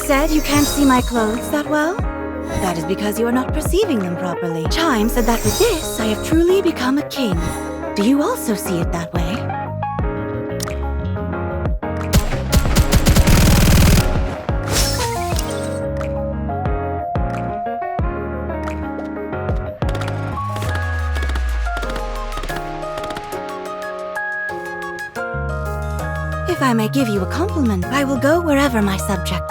said you can't see my clothes that well? That is because you are not perceiving them properly. Chime said that with this, I have truly become a king. Do you also see it that way? If I may give you a compliment, I will go wherever my subject.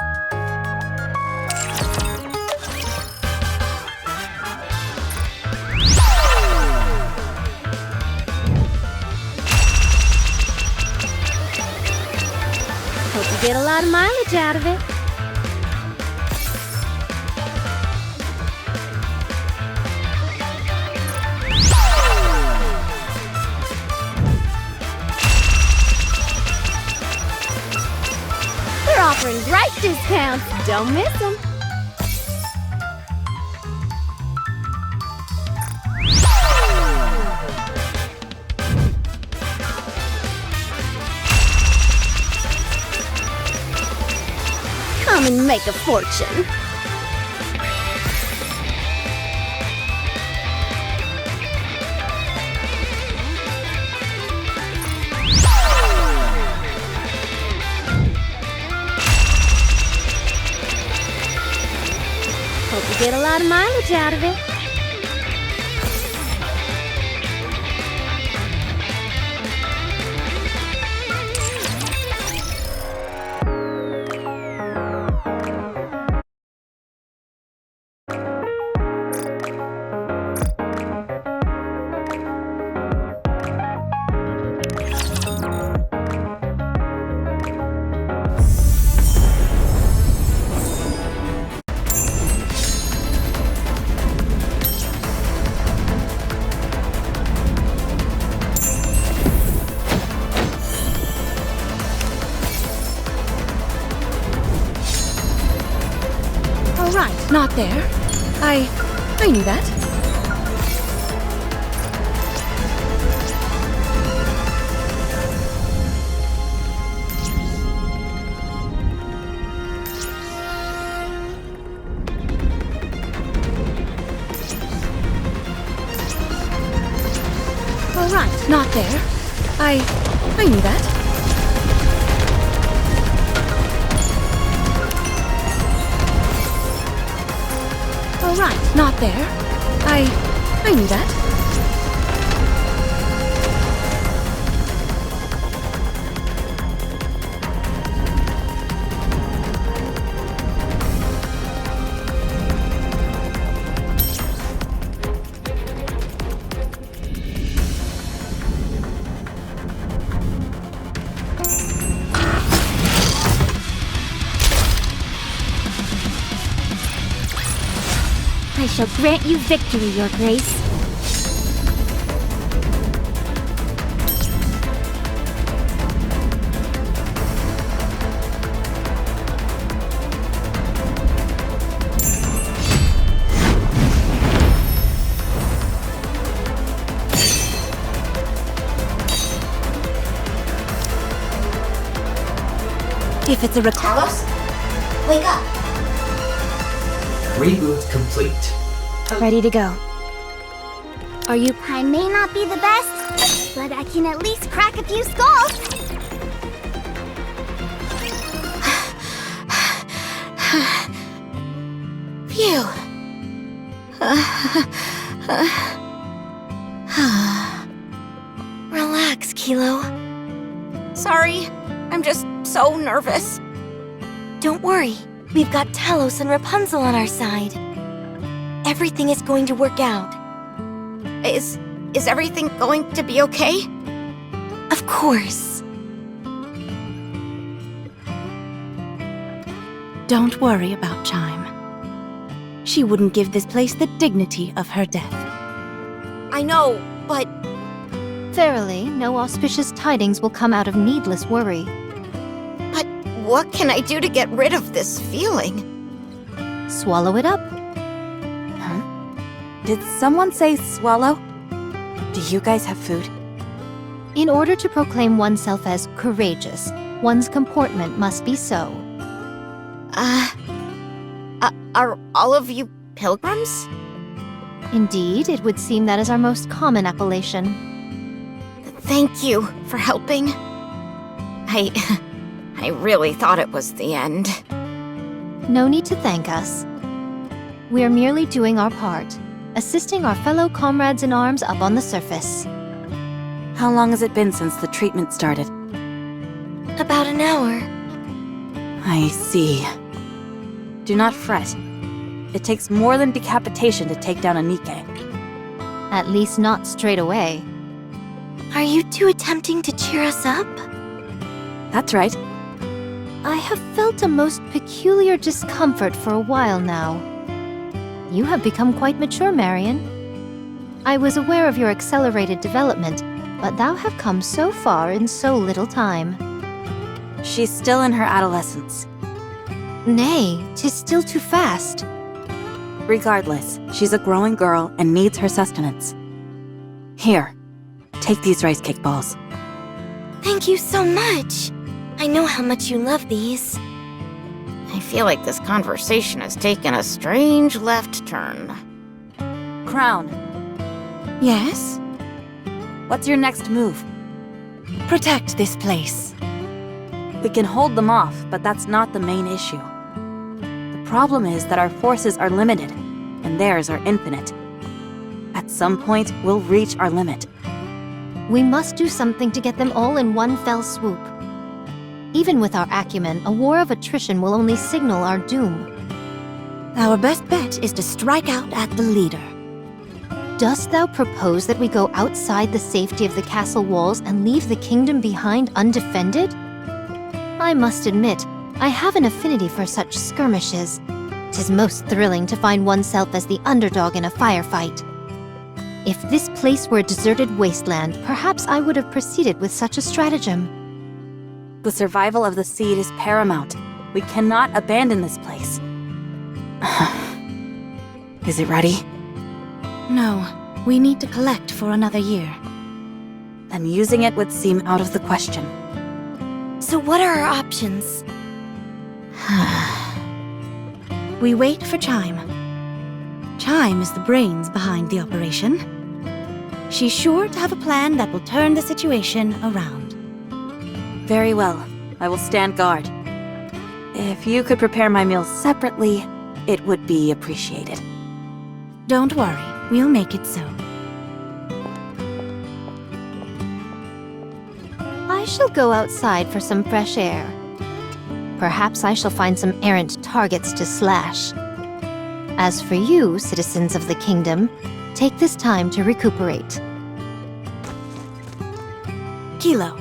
Hope you get a lot of mileage out of it. They're offering bright discounts. Don't miss them. Come and make a fortune. Hope you get a lot of mileage out of it. Right, not there. I knew that. All right, not there. I knew that. Right, not there. I knew that. I shall grant you victory, Your Grace. If it's a Carlos, wake up. Reboot complete. Ready to go. Are you... I may not be the best, but I can at least crack a few skulls. Phew. Relax, Kilo. Sorry, I'm just so nervous. Don't worry. We've got Talos and Rapunzel on our side. Everything is going to work out. Is everything going to be okay? Of course. Don't worry about Chime. She wouldn't give this place the dignity of her death. I know, but... Verily, no auspicious tidings will come out of needless worry. But what can I do to get rid of this feeling? Swallow it up. Did someone say swallow? Do you guys have food? In order to proclaim oneself as courageous, one's comportment must be so. Are all of you pilgrims? Indeed, it would seem that is our most common appellation. Thank you for helping. I really thought it was the end. No need to thank us. We are merely doing our part, assisting our fellow comrades in arms up on the surface. How long has it been since the treatment started? About an hour. I see. Do not fret. It takes more than decapitation to take down a Nikke. At least not straight away. Are you two attempting to cheer us up? That's right. I have felt a most peculiar discomfort for a while now. You have become quite mature, Marion. I was aware of your accelerated development, but thou have come so far in so little time. She's still in her adolescence. Nay, 'tis still too fast. Regardless, she's a growing girl and needs her sustenance. Here, take these rice cake balls. Thank you so much. I know how much you love these. I feel like this conversation has taken a strange left turn. Crown, Yes? what's your next move? Protect this place. We can hold them off, but that's not the main issue. The problem is that our forces are limited, and theirs are infinite. At some point, we'll reach our limit. We must do something to get them all in one fell swoop. Even with our acumen, a war of attrition will only signal our doom. Our best bet is to strike out at the leader. Dost thou propose that we go outside the safety of the castle walls and leave the kingdom behind undefended? I must admit, I have an affinity for such skirmishes. 'Tis most thrilling to find oneself as the underdog in a firefight. If this place were a deserted wasteland, perhaps I would have proceeded with such a stratagem. The survival of the seed is paramount. We cannot abandon this place. Is it ready? No, we need to collect for another year. Then using it would seem out of the question. So what are our options? We wait for Chime. Chime is the brains behind the operation. She's sure to have a plan that will turn the situation around. Very well. I will stand guard. If you could prepare my meals separately, it would be appreciated. Don't worry, we'll make it so. I shall go outside for some fresh air. Perhaps I shall find some errant targets to slash. As for you, citizens of the kingdom, take this time to recuperate. Kilo,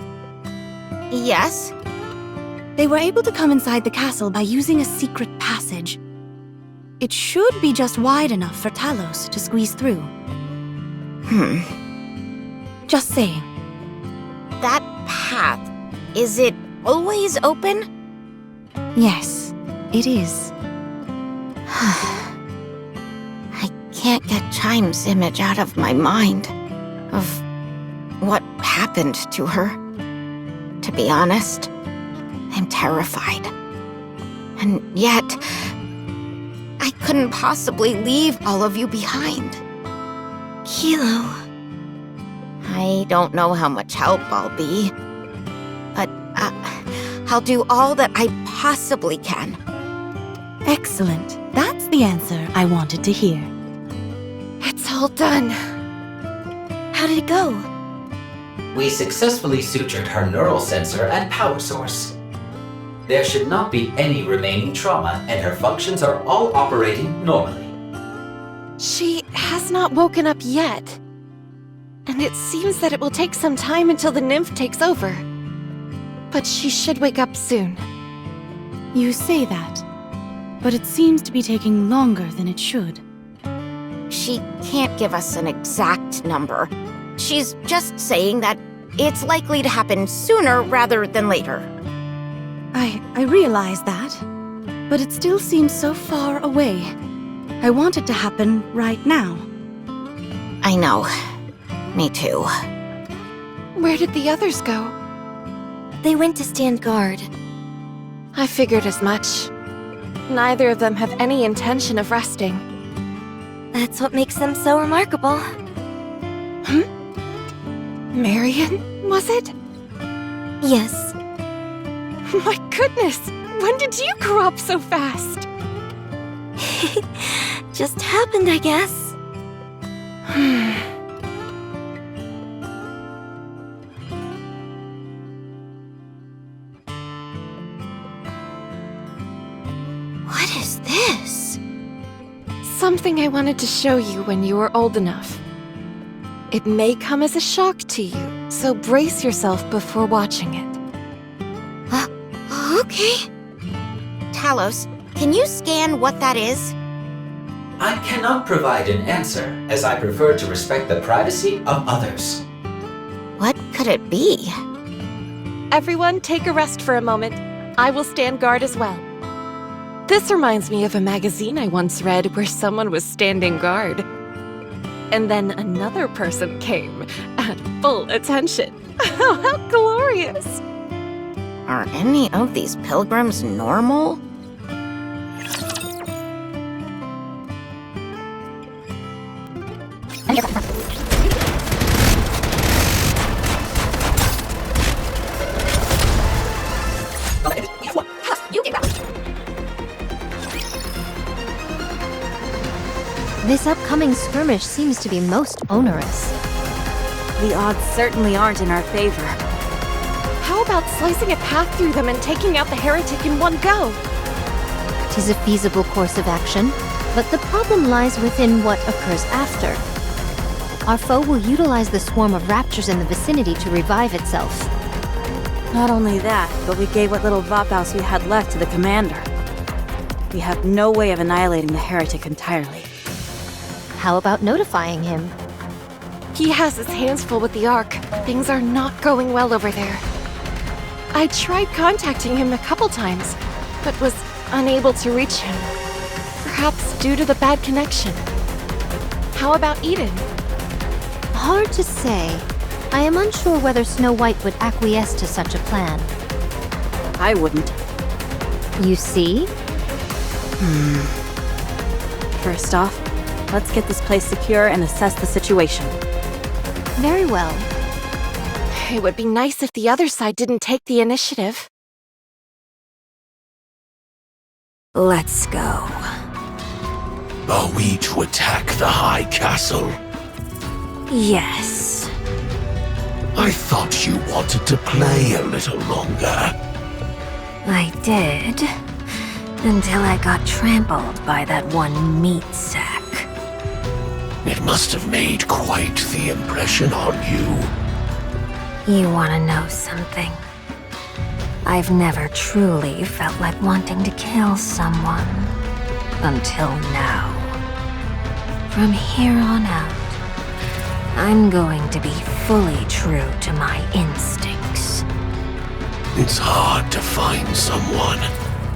Yes? they were able to come inside the castle by using a secret passage. It should be just wide enough for Talos to squeeze through. Just saying. That path, is it always open? Yes, it is. I can't get Chime's image out of my mind of what happened to her. To be honest, I'm terrified. And yet, I couldn't possibly leave all of you behind. Kilo. I don't know how much help I'll be, but I'll do all that I possibly can. Excellent. That's the answer I wanted to hear. It's all done. How did it go? We successfully sutured her neural sensor and power source. There should not be any remaining trauma, and her functions are all operating normally. She has not woken up yet. And it seems that it will take some time until the nymph takes over. But she should wake up soon. You say that, but it seems to be taking longer than it should. She can't give us an exact number. She's just saying that it's likely to happen sooner rather than later. I realize that, but it still seems so far away. I want it to happen right now. I know. Me too. Where did the others go? They went to stand guard. I figured as much. neither of them have any intention of resting. That's what makes them so remarkable. Marion, was it? Yes. My goodness! When did you grow up so fast? Just happened, I guess. What is this? Something I wanted to show you when you were old enough. It may come as a shock to you, so brace yourself before watching it. Okay. Talos, can you scan what that is? I cannot provide an answer, as I prefer to respect the privacy of others. What could it be? Everyone, take a rest for a moment. I will stand guard as well. This reminds me of a magazine I once read where someone was standing guard. And then another person came at full attention. How glorious! Are any of these pilgrims normal? This upcoming skirmish seems to be most onerous. The odds certainly aren't in our favor. How about slicing a path through them and taking out the heretic in one go? 'Tis a feasible course of action, but the problem lies within what occurs after. Our foe will utilize the swarm of raptures in the vicinity to revive itself. Not only that, but we gave what little Vaphaus we had left to the commander. We have no way of annihilating the heretic entirely. How about notifying him? He has his hands full with the Ark. Things are not going well over there. I tried contacting him a couple times, but was unable to reach him. Perhaps due to the bad connection. How about Eden? Hard to say. I am unsure whether Snow White would acquiesce to such a plan. I wouldn't. You see? First off, let's get this place secure and assess the situation. Very well. It would be nice if the other side didn't take the initiative. Let's go. Are we to attack the High Castle? Yes. I thought you wanted to play a little longer. I did. Until I got trampled by that one meat sack. It must have made quite the impression on you. You want to know something? I've never truly felt like wanting to kill someone. Until now. From here on out, I'm going to be fully true to my instincts. It's hard to find someone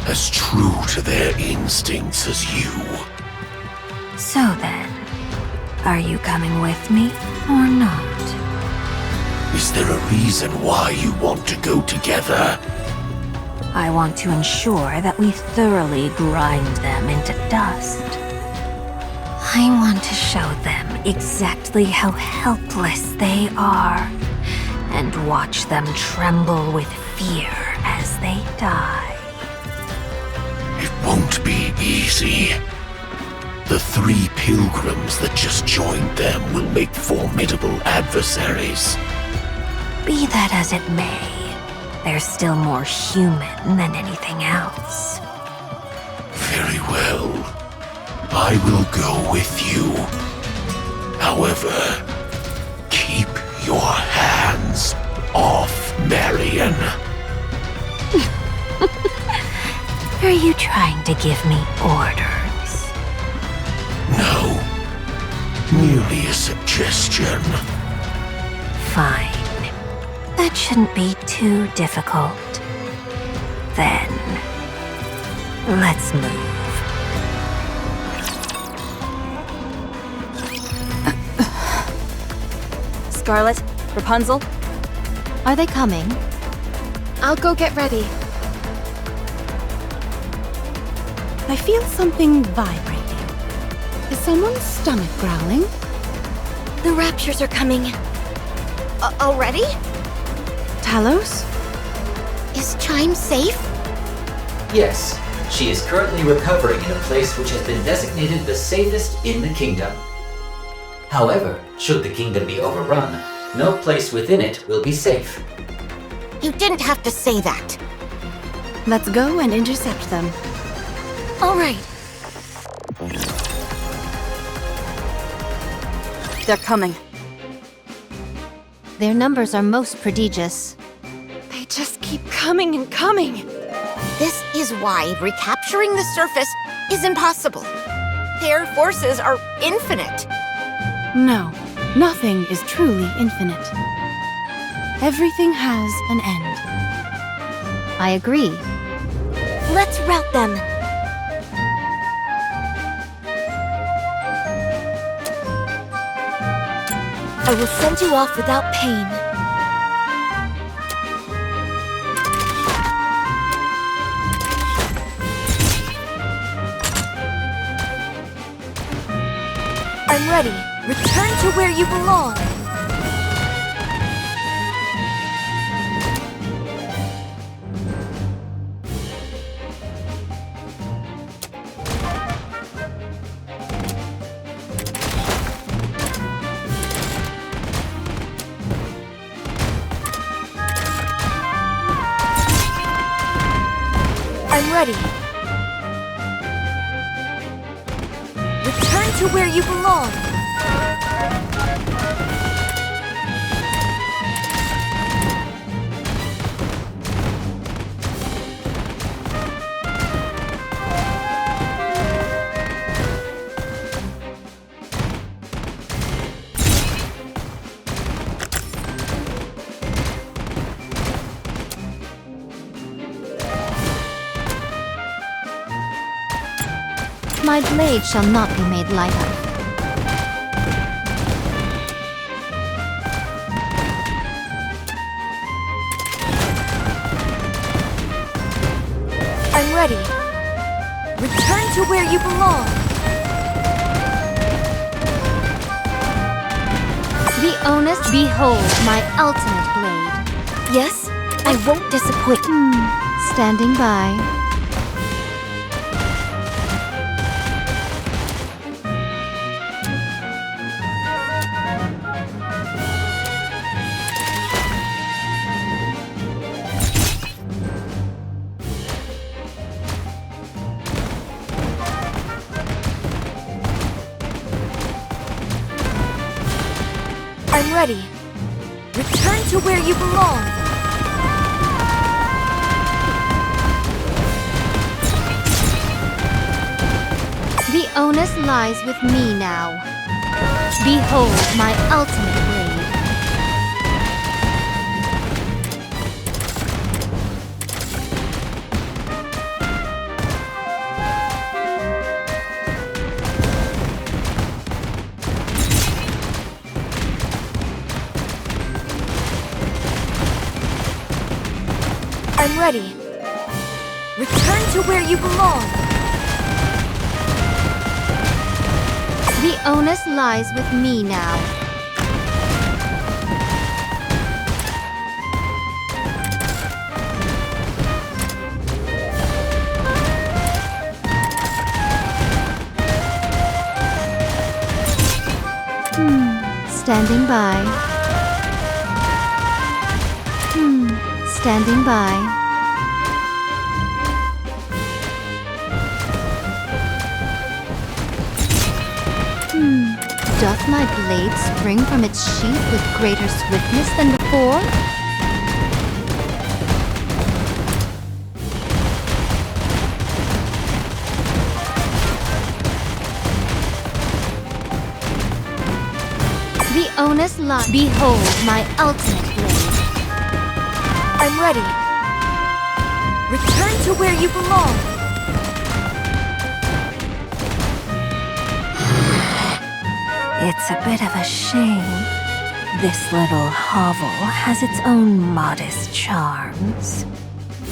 as true to their instincts as you. So then, are you coming with me or not? Is there a reason why you want to go together? I want to ensure that we thoroughly grind them into dust. I want to show them exactly how helpless they are, and watch them tremble with fear as they die. It won't be easy. The 3 pilgrims that just joined them will make formidable adversaries. Be that as it may, they're still more human than anything else. Very well. I will go with you. However, keep your hands off Marion. Are you trying to give me orders? No. Merely a suggestion. Fine. That shouldn't be too difficult. Then, let's move. Scarlet, Rapunzel, Are they coming? I'll go get ready. I feel something vibrating. Is someone's stomach growling? The raptures are coming. Already? Talos? Is Chime safe? Yes, she is currently recovering in a place which has been designated the safest in the kingdom. However, should the kingdom be overrun, no place within it will be safe. You didn't have to say that. Let's go and intercept them. All right. They're coming. Their numbers are most prodigious. They just keep coming and coming. This is why recapturing the surface is impossible. Their forces are infinite. No, nothing is truly infinite. Everything has an end. I agree. Let's rout them. I will send you off without pain. I'm ready. Return to where you belong. I'm ready. Return to where you belong. My blade shall not be made light of. I'm ready. Return to where you belong. The onus, behold my ultimate blade. Yes, I won't disappoint. Standing by. I'm ready. Return to where you belong. The onus lies with me now. Behold my ultimate blade. I'm ready. Return to where you belong. The onus lies with me now. Standing by. Standing by. Doth my blade spring from its sheath with greater swiftness than before? The onus lies. Behold my ultimate blade. I'm ready. Return to where you belong. It's a bit of a shame. This little hovel has its own modest charms.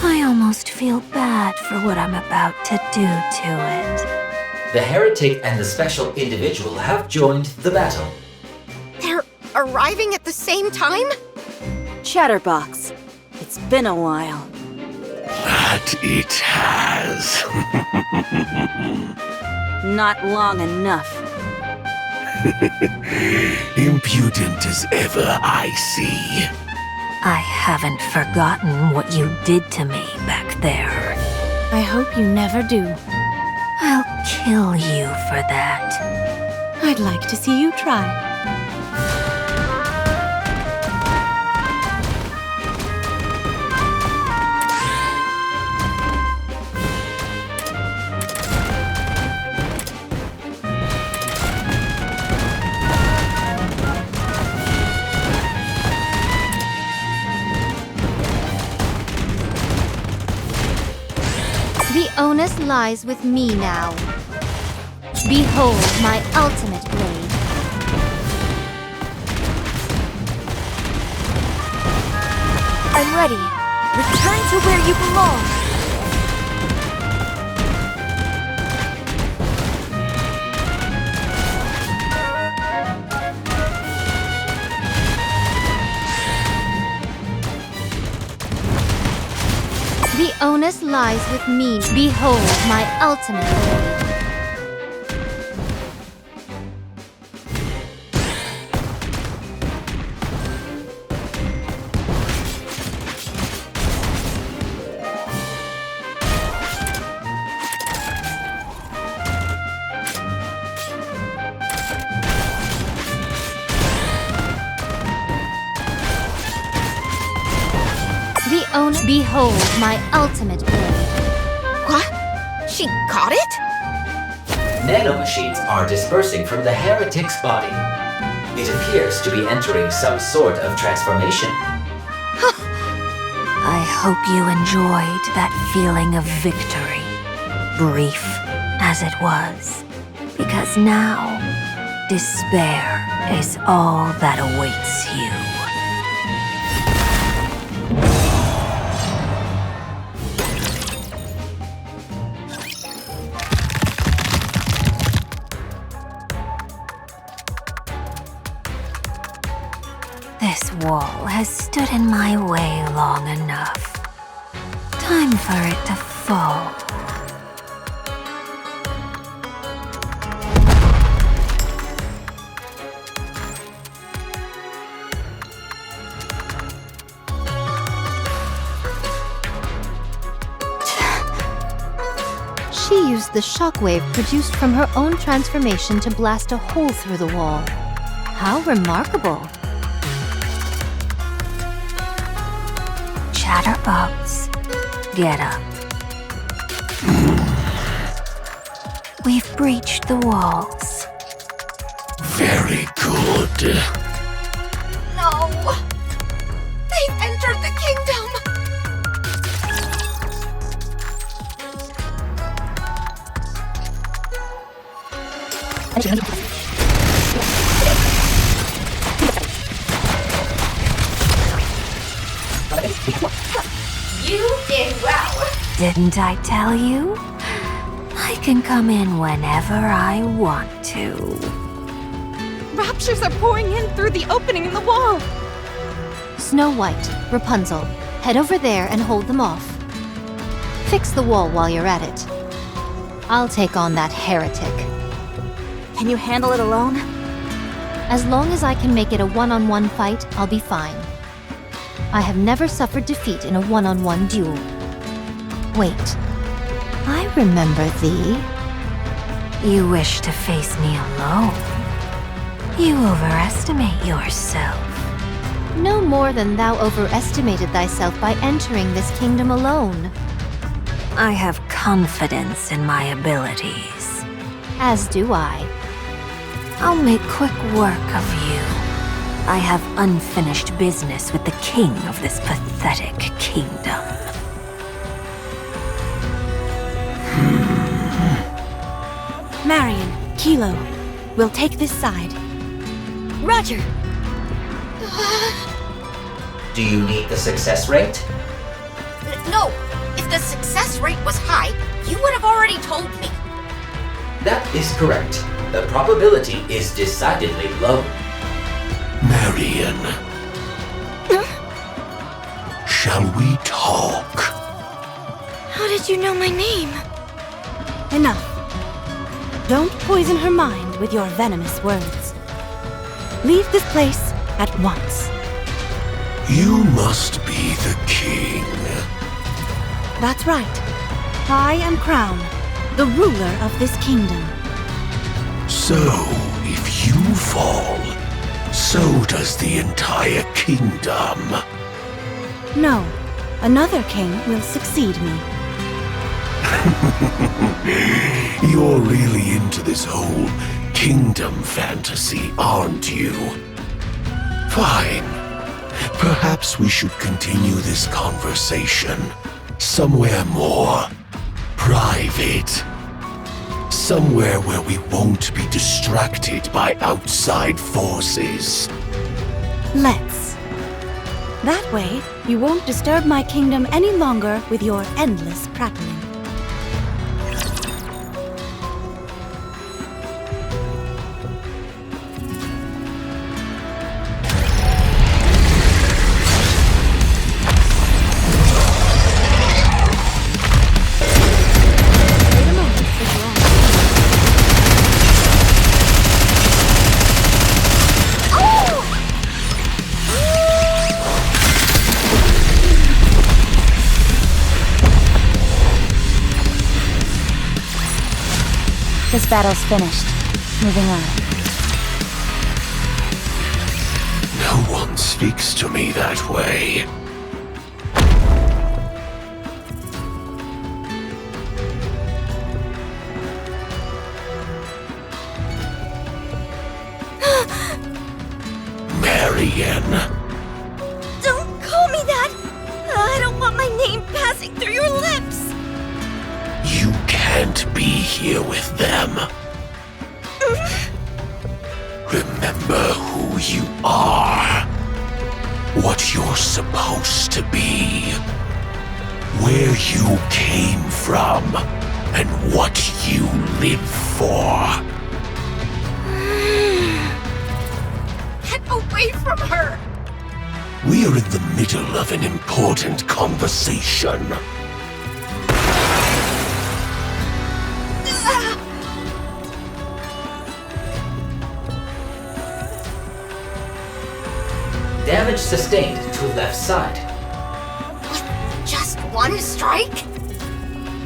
I almost feel bad for what I'm about to do to it. The heretic and the special individual have joined the battle. They're arriving at the same time? Chatterbox, it's been a while. That it has. Not long enough. Impudent as ever, I see. I haven't forgotten what you did to me back there. I hope you never do. I'll kill you for that. I'd like to see you try. The onus lies with me now. Behold my ultimate blade. I'm ready. Return to where you belong. The onus lies with me. Behold my ultimate blade. Behold my ultimate blade. What? She got it? Nanomachines are dispersing from the heretic's body. It appears to be entering some sort of transformation. I hope you enjoyed that feeling of victory, brief as it was, because now despair is all that awaits you. This wall has stood in my way long enough. Time for it to fall. She used the shockwave produced from her own transformation to blast a hole through the wall. How remarkable! Chatterbox, get up. We've breached the walls. Very good. No! They've entered the kingdom! You did well. Didn't I tell you? I can come in whenever I want to. Raptures are pouring in through the opening in the wall. Snow White, Rapunzel, head over there and hold them off. Fix the wall while you're at it. I'll take on that heretic. Can you handle it alone? As long as I can make it a one-on-one fight, I'll be fine. I have never suffered defeat in a one-on-one duel. Wait, I remember thee. You wish to face me alone. You overestimate yourself. No more than thou overestimated thyself by entering this kingdom alone. I have confidence in my abilities. As do I. I'll make quick work of you. I have unfinished business with the king of this pathetic kingdom. Marion, Kilo, we'll take this side. Roger. Do you need the success rate? No, If the success rate was high, you would have already told me. That is correct. The probability is decidedly low. Marion. Shall we talk? How did you know my name? Enough. Don't poison her mind with your venomous words. Leave this place at once. You must be the king. That's right. I am crowned, the ruler of this kingdom. So, if you fall, so does the entire kingdom. No, another king will succeed me. You're really into this whole kingdom fantasy, aren't you? Fine. Perhaps we should continue this conversation somewhere more private. Somewhere where we won't be distracted by outside forces. Let's. That way, you won't disturb my kingdom any longer with your endless prattling. This battle's finished. Moving on. No one speaks to me that way. Marion. Don't call me that! I don't want my name passing through your lips! You can't be here with them. Remember who you are. What you're supposed to be. Where you came from. And what you live for. Get away from her! We are in the middle of an important conversation. Damage sustained to left side. Just one strike?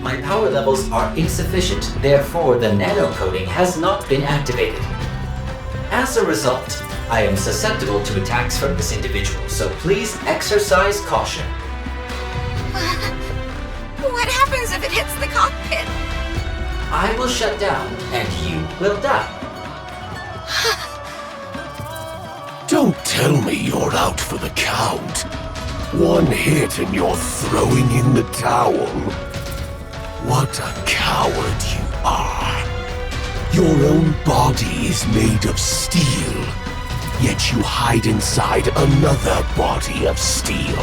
My power levels are insufficient, therefore the nano-coating has not been activated. As a result, I am susceptible to attacks from this individual, so please exercise caution. What happens if it hits the cockpit? I will shut down, and you will die. Don't tell me you're out for the count. One hit and you're throwing in the towel. What a coward you are. Your own body is made of steel, yet you hide inside another body of steel.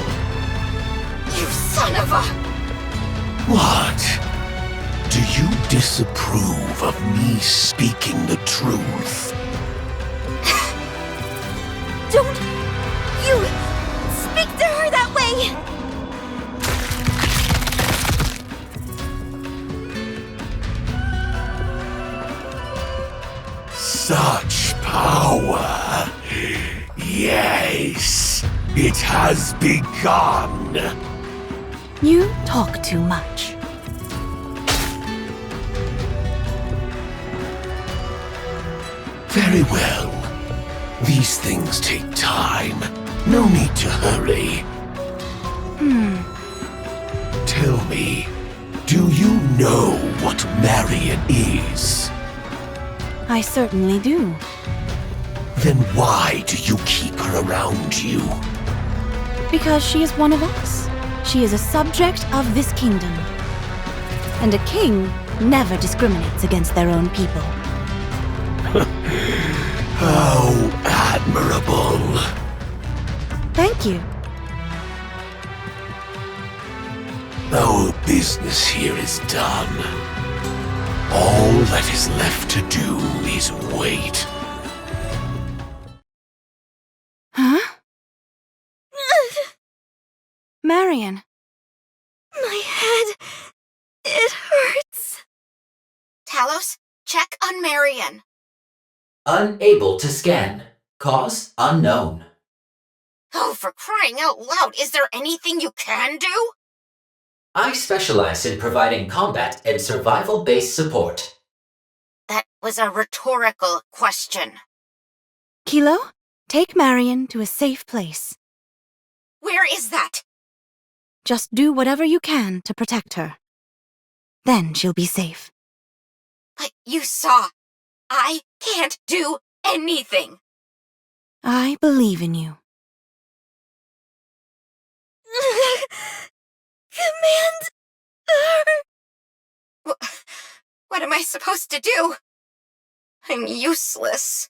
You son of a... What? Do you disapprove of me speaking the truth? Don't you speak to her that way! Such power. Yes, it has begun. You talk too much. Very well. These things take time. No need to hurry. Tell me, do you know what Marion is? I certainly do. Then why do you keep her around you? Because she is one of us. She is a subject of this kingdom. And a king never discriminates against their own people. How admirable. Thank you. Our business here is done. All that is left to do is wait. Huh? Marion. My head... it hurts. Talos, check on Marion. Unable to scan. Cause unknown. Oh, for crying out loud, is there anything you can do? I specialize in providing combat and survival-based support. That was a rhetorical question. Kilo, take Marion to a safe place. Where is that? Just do whatever you can to protect her. Then she'll be safe. But you saw. I can't do anything. I believe in you. Command her. What am I supposed to do? I'm useless.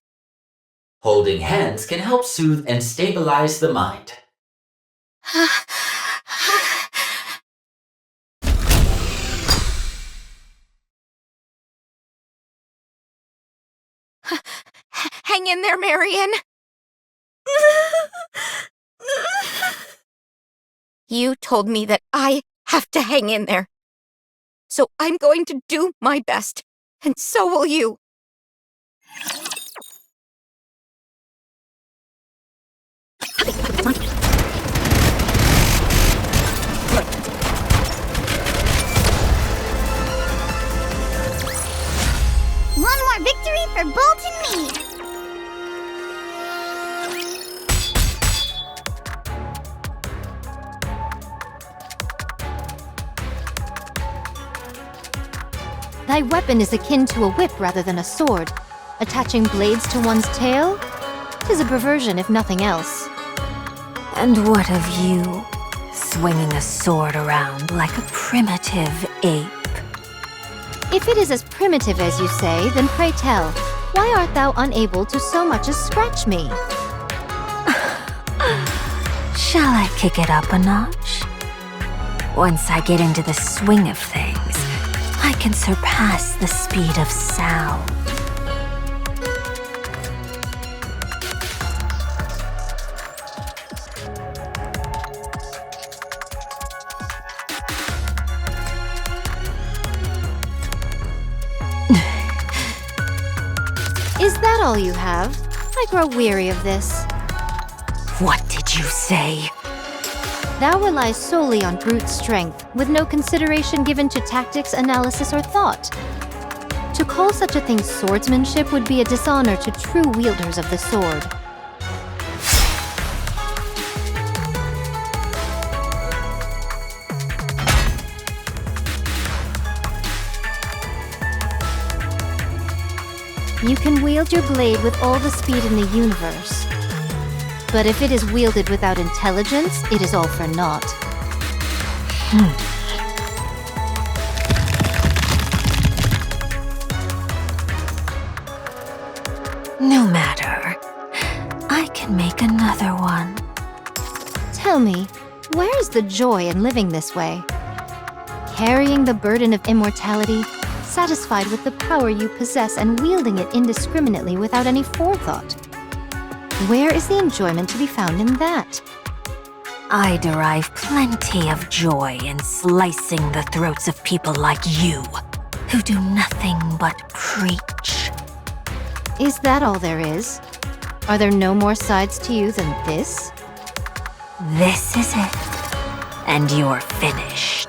Holding hands can help soothe and stabilize the mind. Hang in there, Marion. You told me that I have to hang in there. So I'm going to do my best, and so will you. One more victory for Bolt and me! Thy weapon is akin to a whip rather than a sword. Attaching blades to one's tail? 'Tis a perversion, if nothing else. And what of you? Swinging a sword around like a primitive ape. If it is as primitive as you say, then pray tell, why art thou unable to so much as scratch me? Shall I kick it up a notch? Once I get into the swing of things, I can surpass the speed of sound. Is that all you have? I grow weary of this. What did you say? Thou relies solely on brute strength, with no consideration given to tactics, analysis, or thought. To call such a thing swordsmanship would be a dishonor to true wielders of the sword. You can wield your blade with all the speed in the universe. But if it is wielded without intelligence, it is all for naught. No matter. I can make another one. Tell me, where is the joy in living this way? Carrying the burden of immortality, satisfied with the power you possess and wielding it indiscriminately without any forethought. Where is the enjoyment to be found in that? I derive plenty of joy in slicing the throats of people like you, who do nothing but preach. Is that all there is? Are there no more sides to you than this? This is it. And you're finished.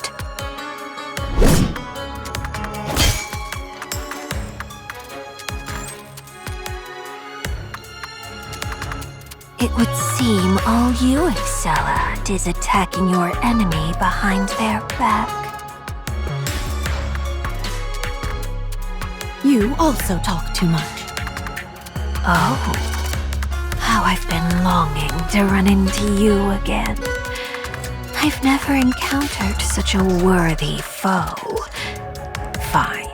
It would seem all you excel at is attacking your enemy behind their back. You also talk too much. Oh, how I've been longing to run into you again. I've never encountered such a worthy foe. Fine,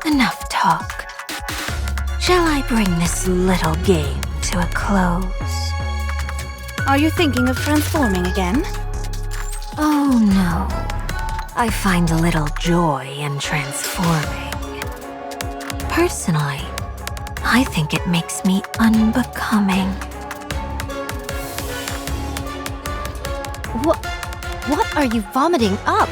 enough talk. Shall I bring this little game to a close? Are you thinking of transforming again? Oh no. I find a little joy in transforming. Personally, I think it makes me unbecoming. What are you vomiting up?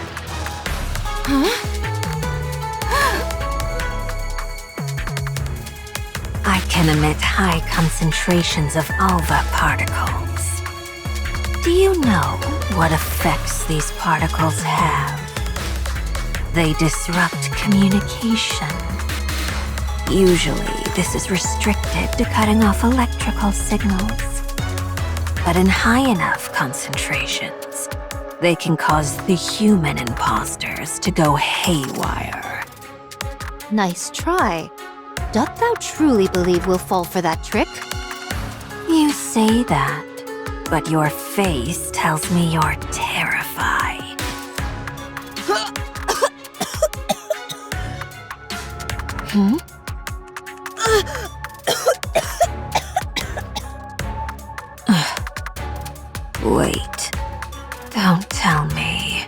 I can emit high concentrations of alva particles. Do you know what effects these particles have? They disrupt communication. Usually, this is restricted to cutting off electrical signals. But in high enough concentrations, they can cause the human imposters to go haywire. Nice try. Doth thou truly believe we'll fall for that trick? You say that, but your face tells me you're terrified. Hmm? Wait, don't tell me.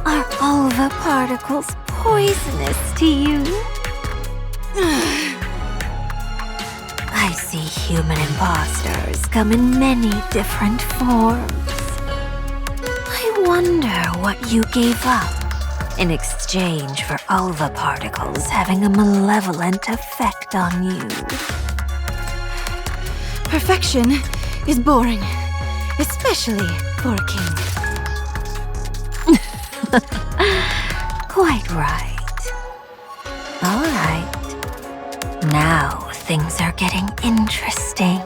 Are alva particles poisonous to you? I see human imposters come in many different forms. I wonder what you gave up in exchange for alva particles having a malevolent effect on you. Perfection is boring, especially for a king. Quite right. All right. Now things are getting interesting.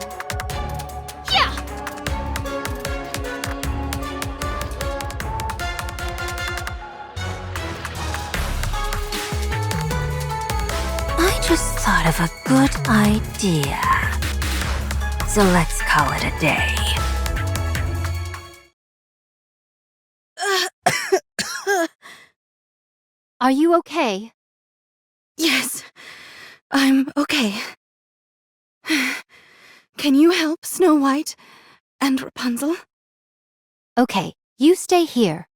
I just thought of a good idea. So let's call it a day. Are you okay? Yes, I'm okay. Can you help Snow White and Rapunzel? Okay, you stay here.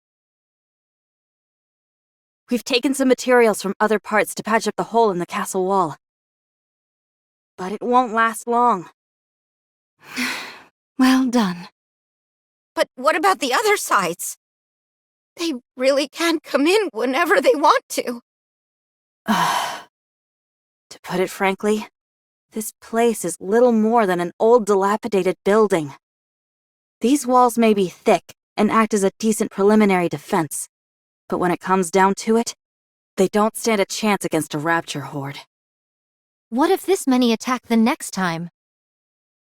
We've taken some materials from other parts to patch up the hole in the castle wall. But it won't last long. Well done. But what about the other sides? They really can come in whenever they want to. To put it frankly, this place is little more than an old dilapidated building. These walls may be thick and act as a decent preliminary defense, but when it comes down to it, they don't stand a chance against a rapture horde. What if this many attack the next time?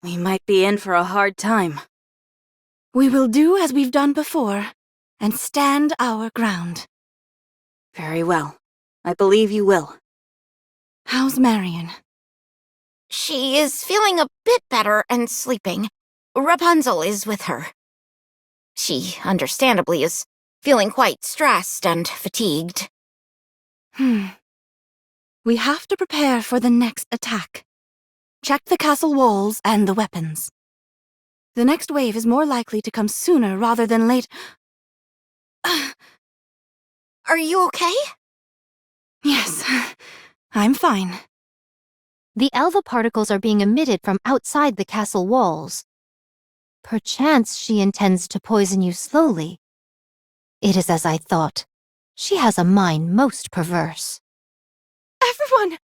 We might be in for a hard time. We will do as we've done before and stand our ground. Very well. I believe you will. How's Marion? She is feeling a bit better and sleeping. Rapunzel is with her. She, understandably, is feeling quite stressed and fatigued. We have to prepare for the next attack. Check the castle walls and the weapons. The next wave is more likely to come sooner rather than late. Are you okay? Yes, I'm fine. The alva particles are being emitted from outside the castle walls. Perchance she intends to poison you slowly. It is as I thought. She has a mind most perverse. Everyone!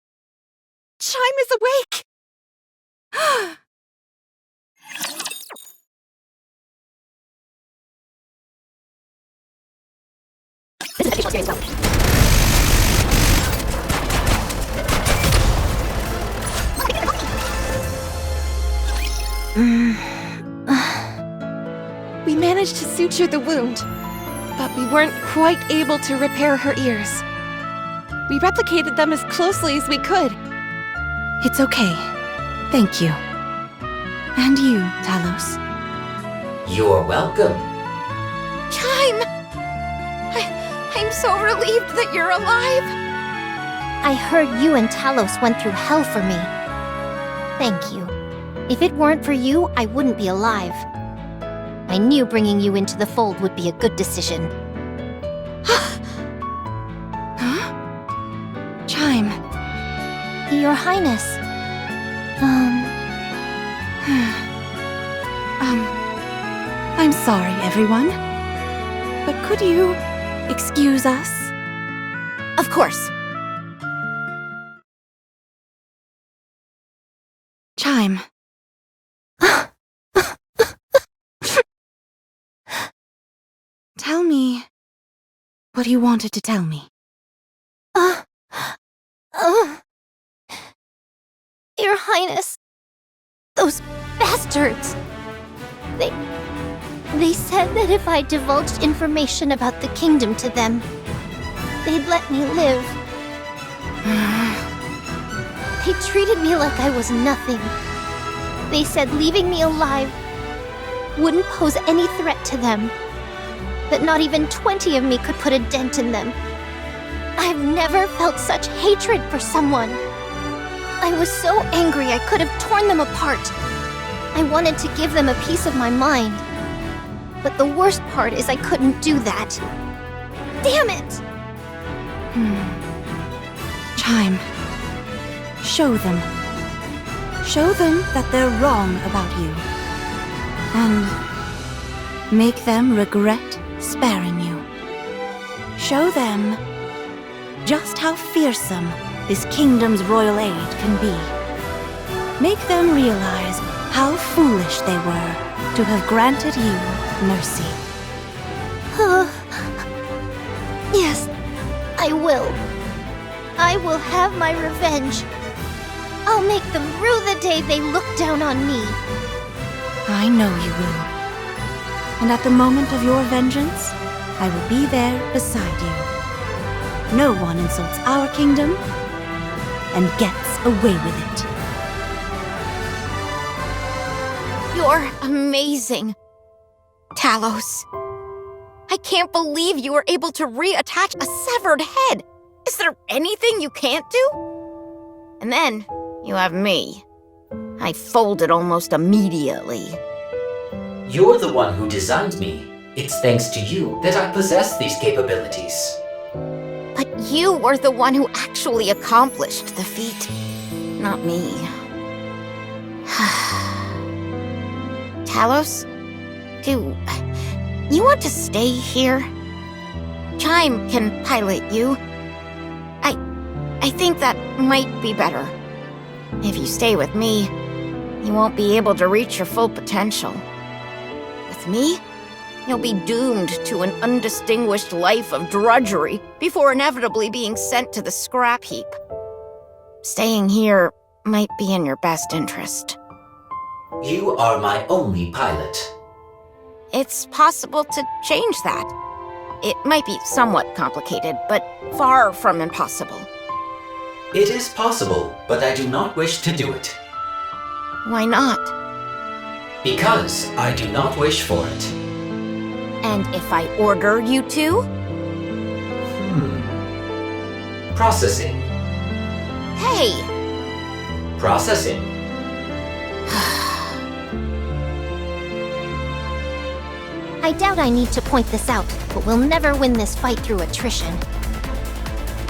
Chime is awake! We managed to suture the wound, but we weren't quite able to repair her ears. We replicated them as closely as we could. It's okay. Thank you. And you, Talos. You're welcome. Chime! I'm so relieved that you're alive. I heard you and Talos went through hell for me. Thank you. If it weren't for you, I wouldn't be alive. I knew bringing you into the fold would be a good decision. Huh? Chime. Your Highness. I'm sorry, everyone. But could you excuse us? Of course. Chime. Tell me what you wanted to tell me. Your Highness. Those bastards. They said that if I divulged information about the kingdom to them, they'd let me live. They treated me like I was nothing. They said leaving me alive wouldn't pose any threat to them. That not even 20 of me could put a dent in them. I've never felt such hatred for someone. I was so angry I could have torn them apart. I wanted to give them a piece of my mind. But the worst part is I couldn't do that. Damn it! Chime. Show them. Show them that they're wrong about you. And make them regret sparing you. Show them just how fearsome this kingdom's royal aid can be. Make them realize how foolish they were to have granted you mercy. Yes, I will. I will have my revenge. I'll make them rue the day they looked down on me. I know you will. And at the moment of your vengeance, I will be there beside you. No one insults our kingdom and gets away with it. You're amazing. Talos. I can't believe you were able to reattach a severed head. Is there anything you can't do? And then, you have me. I folded almost immediately. You're the one who designed me. It's thanks to you that I possess these capabilities. But you were the one who actually accomplished the feat, not me. Talos, do you want to stay here? Chime can pilot you. I think that might be better. If you stay with me, you won't be able to reach your full potential. With me, you'll be doomed to an undistinguished life of drudgery before inevitably being sent to the scrap heap. Staying here might be in your best interest. You are my only pilot. It's possible to change that. It might be somewhat complicated, but far from impossible. It is possible, but I do not wish to do it. Why not? Because I do not wish for it. And if I order you to? Processing. Hey! Processing. I doubt I need to point this out, but we'll never win this fight through attrition.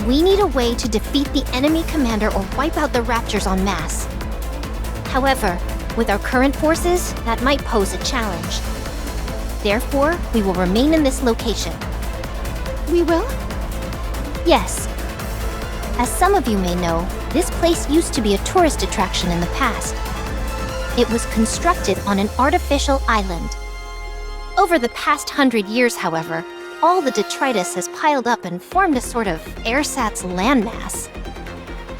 We need a way to defeat the enemy commander or wipe out the Raptures en masse. However, with our current forces, that might pose a challenge. Therefore, we will remain in this location. We will? Yes. As some of you may know, this place used to be a tourist attraction in the past. It was constructed on an artificial island. Over the past 100 years, however, all the detritus has piled up and formed a sort of ersatz landmass.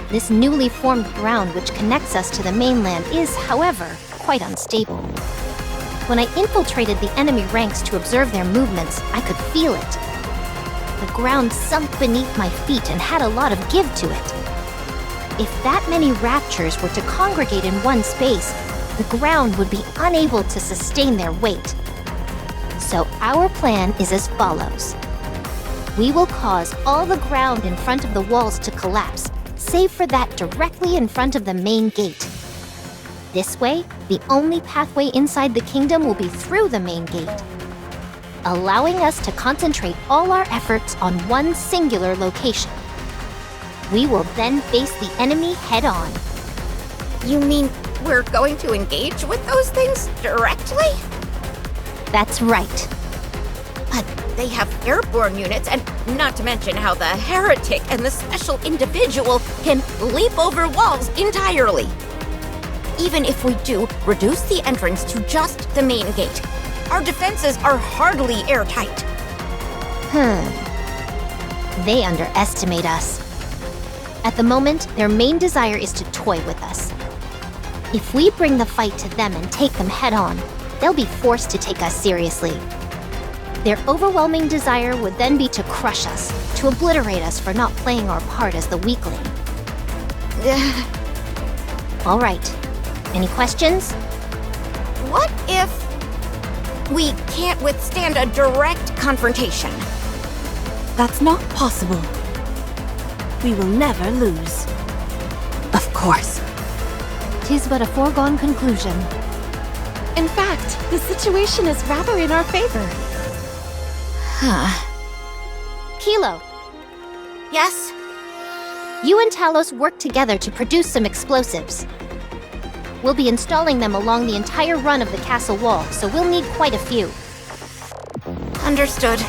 This newly formed ground which connects us to the mainland is, however, quite unstable. When I infiltrated the enemy ranks to observe their movements, I could feel it. The ground sunk beneath my feet and had a lot of give to it. If that many raptures were to congregate in one space, the ground would be unable to sustain their weight. Our plan is as follows. We will cause all the ground in front of the walls to collapse, save for that directly in front of the main gate. This way, the only pathway inside the kingdom will be through the main gate, allowing us to concentrate all our efforts on one singular location. We will then face the enemy head-on. You mean we're going to engage with those things directly? That's right. But they have airborne units, and not to mention how the heretic and the special individual can leap over walls entirely. Even if we do reduce the entrance to just the main gate, our defenses are hardly airtight. They underestimate us. At the moment, their main desire is to toy with us. If we bring the fight to them and take them head-on, they'll be forced to take us seriously. Their overwhelming desire would then be to crush us, to obliterate us for not playing our part as the weakling. All right. Any questions? What if we can't withstand a direct confrontation? That's not possible. We will never lose. Of course. 'Tis but a foregone conclusion. In fact, the situation is rather in our favor. Kilo, Yes? you and Talos work together to produce some explosives. We'll be installing them along the entire run of the castle wall, so we'll need quite a few. Understood.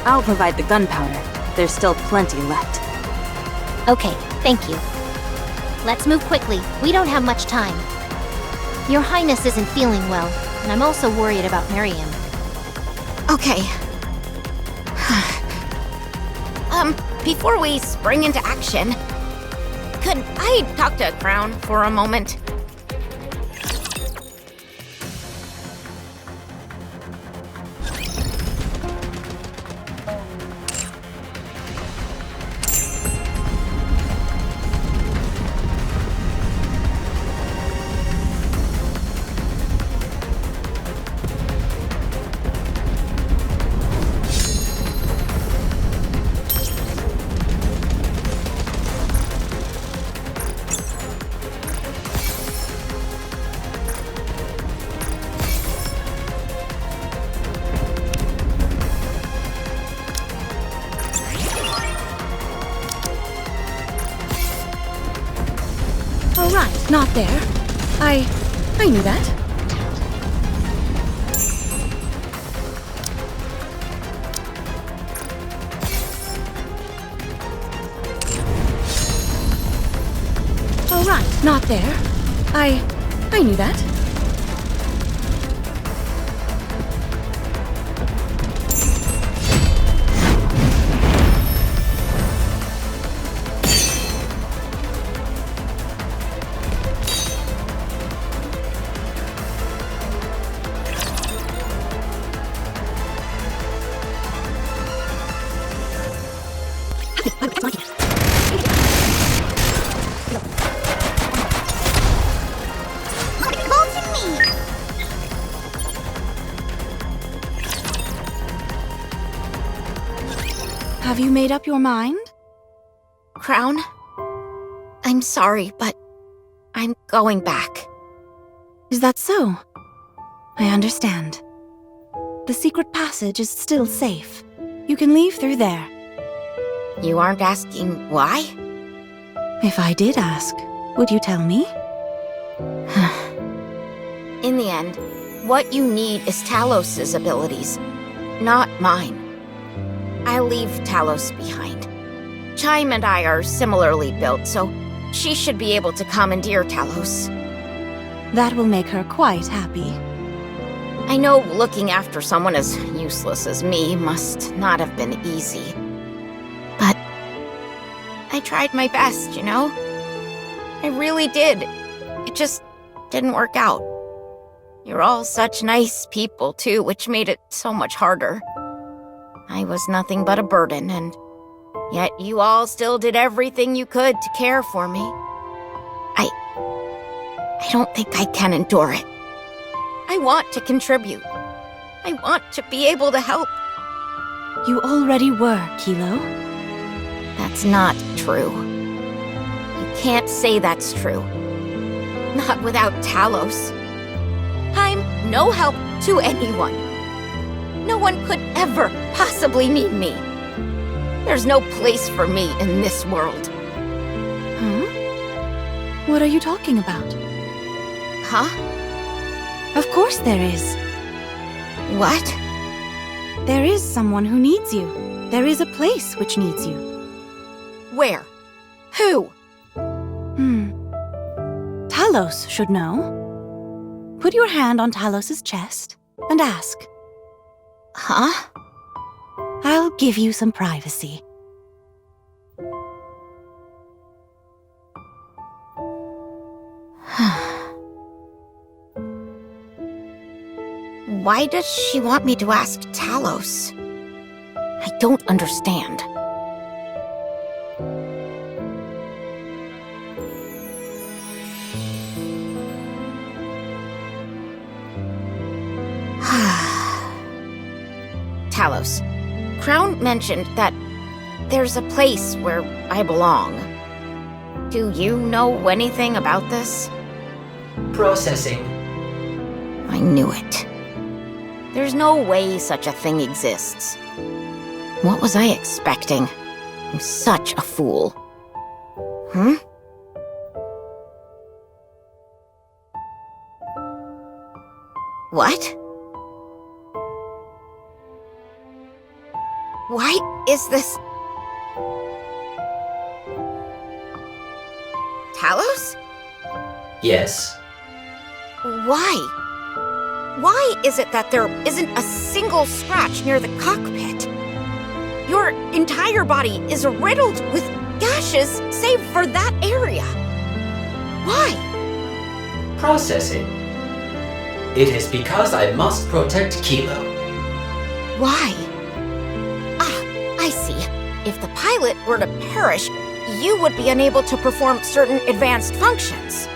I'll provide the gunpowder. There's still plenty left. Okay, thank you. Let's move quickly. We don't have much time. Your Highness isn't feeling well, and I'm also worried about Miriam. Okay. Before we spring into action, could I talk to Crown for a moment? All right, not there. I knew that. All right, not there. I knew that. Have you made up your mind? Crown? I'm sorry, but I'm going back. Is that so? I understand. The secret passage is still safe. You can leave through there. You aren't asking why? If I did ask, would you tell me? In the end, what you need is Talos's abilities, not mine. I'll leave Talos behind. Chime and I are similarly built, so she should be able to commandeer Talos. That will make her quite happy. I know looking after someone as useless as me must not have been easy. But I tried my best, you know? I really did. It just didn't work out. You're all such nice people, too, which made it so much harder. I was nothing but a burden, and yet you all still did everything you could to care for me. I don't think I can endure it. I want to contribute. I want to be able to help. You already were, Kilo. That's not true. You can't say that's true. Not without Talos. I'm no help to anyone. No one could ever possibly need me. There's no place for me in this world. Huh? What are you talking about? Huh? Of course there is. What? There is someone who needs you. There is a place which needs you. Where? Who? Talos should know. Put your hand on Talos's chest and ask. Huh? I'll give you some privacy. Why does she want me to ask Talos? I don't understand. Talos, Crown mentioned that there's a place where I belong. Do you know anything about this? Processing. I knew it. There's no way such a thing exists. What was I expecting? I'm such a fool. What? Why is this... Talos? Yes. Why? Why is it that there isn't a single scratch near the cockpit? Your entire body is riddled with gashes save for that area. Why? Processing. It is because I must protect Kilo. Why? I see. If the pilot were to perish, you would be unable to perform certain advanced functions.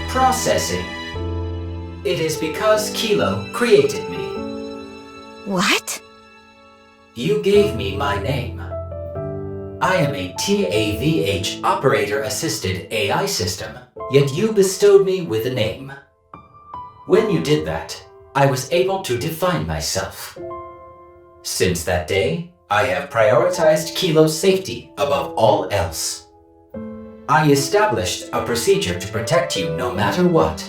Processing. It is because Kilo created me. What? You gave me my name. I am a TAVH operator-assisted AI system, yet you bestowed me with a name. When you did that, I was able to define myself. Since that day, I have prioritized Kilo's safety above all else. I established a procedure to protect you no matter what.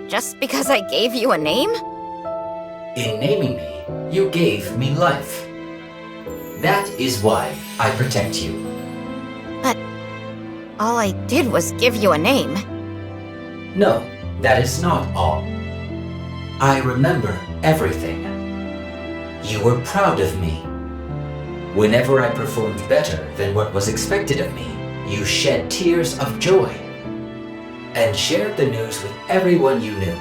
Just because I gave you a name? In naming me, you gave me life. That is why I protect you. But all I did was give you a name. No, that is not all. I remember everything. You were proud of me. Whenever I performed better than what was expected of me, you shed tears of joy and shared the news with everyone you knew.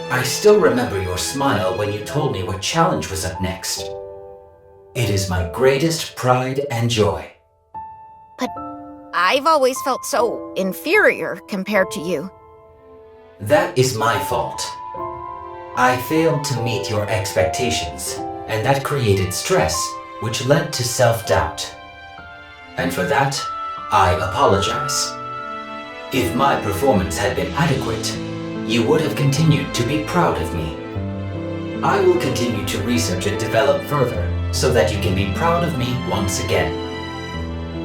I still remember your smile when you told me what challenge was up next. It is my greatest pride and joy. But I've always felt so inferior compared to you. That is my fault. I failed to meet your expectations, and that created stress, which led to self-doubt. And for that, I apologize. If my performance had been adequate, you would have continued to be proud of me. I will continue to research and develop further so that you can be proud of me once again.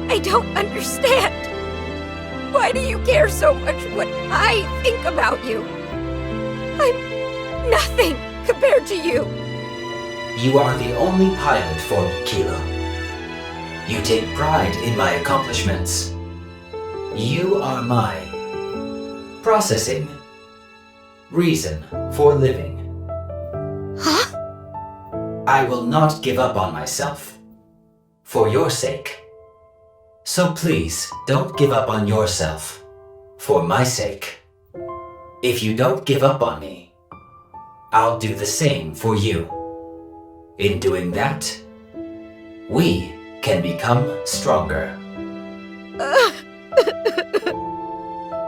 I don't understand. Why do you care so much what I think about you? I'm nothing compared to you. You are the only pilot for me, Kilo. You take pride in my accomplishments. You are my processing reason for living. Huh? I will not give up on myself. For your sake. So please, don't give up on yourself. For my sake. If you don't give up on me, I'll do the same for you. In doing that, we can become stronger.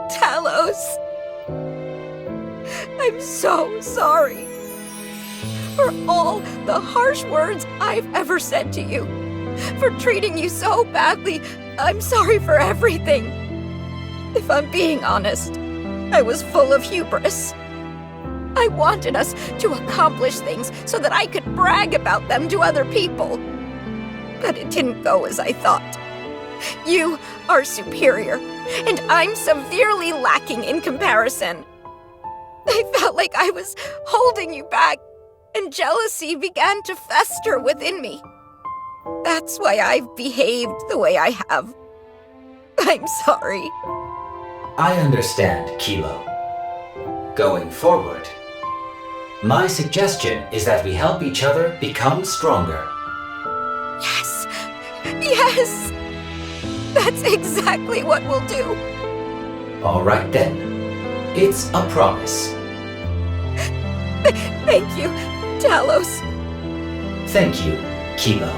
Talos. I'm so sorry. for all the harsh words I've ever said to you. For treating you so badly. I'm sorry for everything. If I'm being honest, I was full of hubris. I wanted us to accomplish things so that I could brag about them to other people. But it didn't go as I thought. You are superior, and I'm severely lacking in comparison. I felt like I was holding you back, and jealousy began to fester within me. That's why I've behaved the way I have. I'm sorry. I understand, Kilo. Going forward, my suggestion is that we help each other become stronger. Yes! Yes! That's exactly what we'll do. All right then. It's a promise. Thank you, Talos. Thank you, Kilo.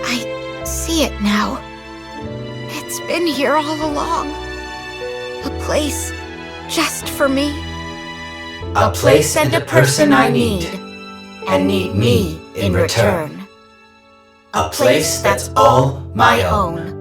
I see it now. It's been here all along. A place just for me. A place and a person I need, and need me in return. A place that's all my own.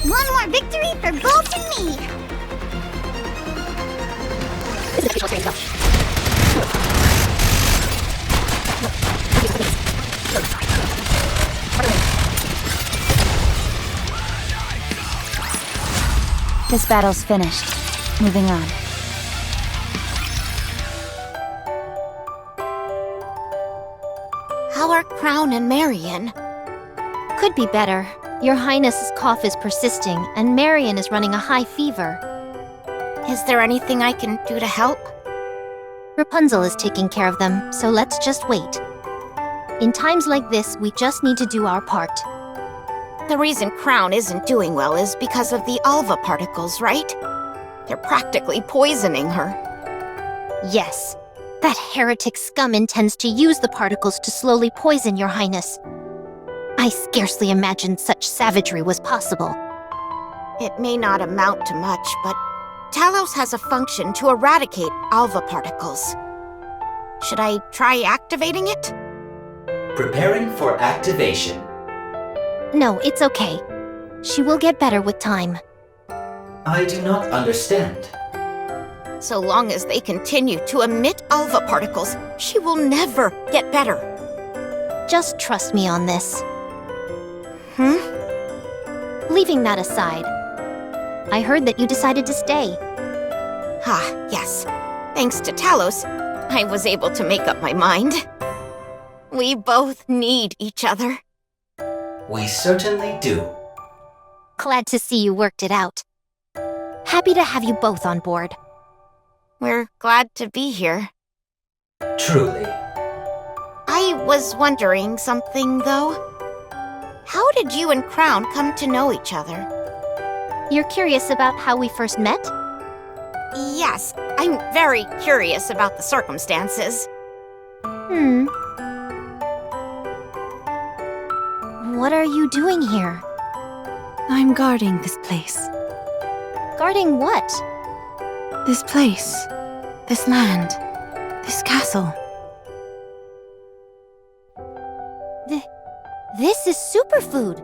One more victory for Bolt and me! This battle's finished. Moving on. How are Crown and Marion? Could be better. Your Highness's cough is persisting, and Marion is running a high fever. Is there anything I can do to help? Rapunzel is taking care of them, so let's just wait. In times like this, we just need to do our part. The reason Crown isn't doing well is because of the Alva particles, right? They're practically poisoning her. Yes. That heretic scum intends to use the particles to slowly poison your Highness. I scarcely imagined such savagery was possible. It may not amount to much, but Talos has a function to eradicate Alva particles. Should I try activating it? Preparing for activation. No, it's okay. She will get better with time. I do not understand. So long as they continue to emit Alva particles, she will never get better. Just trust me on this. Leaving that aside, I heard that you decided to stay. Yes. Thanks to Talos, I was able to make up my mind. We both need each other. We certainly do. Glad to see you worked it out. Happy to have you both on board. We're glad to be here. Truly. I was wondering something, though. How did you and Crown come to know each other? You're curious about how we first met? Yes, I'm very curious about the circumstances. What are you doing here? I'm guarding this place. Guarding what? This place. This land. This castle. This is superfood.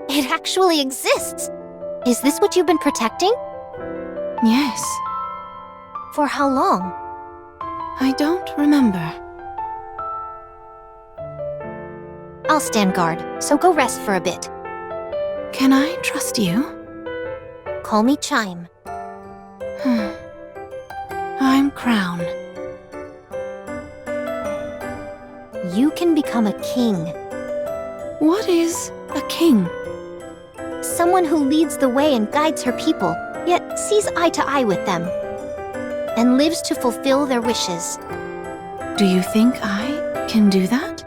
It actually exists. Is this what you've been protecting? Yes. For how long? I don't remember. I'll stand guard, so go rest for a bit. Can I trust you? Call me Chime. I'm Crown. You can become a king. What is a king? Someone who leads the way and guides her people, yet sees eye to eye with them, and lives to fulfill their wishes. Do you think I can do that?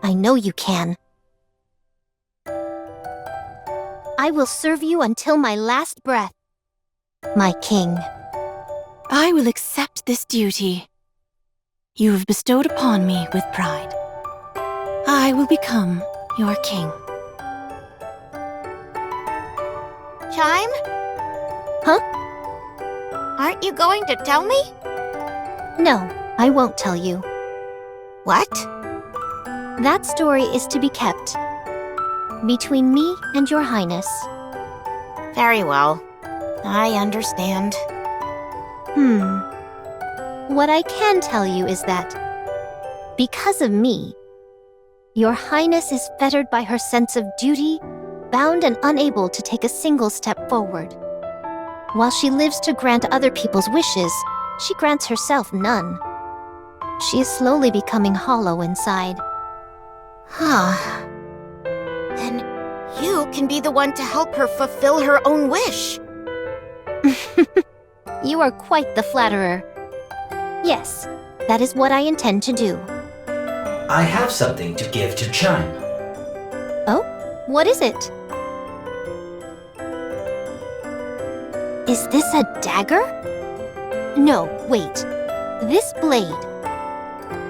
I know you can. I will serve you until my last breath, my king. I will accept this duty. You have bestowed upon me with pride. I will become your king. Chime? Huh? Aren't you going to tell me? No, I won't tell you. What? That story is to be kept between me and your highness. Very well. I understand. What I can tell you is that, because of me, your highness is fettered by her sense of duty, bound and unable to take a single step forward. While she lives to grant other people's wishes, she grants herself none. She is slowly becoming hollow inside. Huh. Then you can be the one to help her fulfill her own wish. You are quite the flatterer. Yes, that is what I intend to do. I have something to give to Chime. Oh? What is it? Is this a dagger? No, wait. This blade.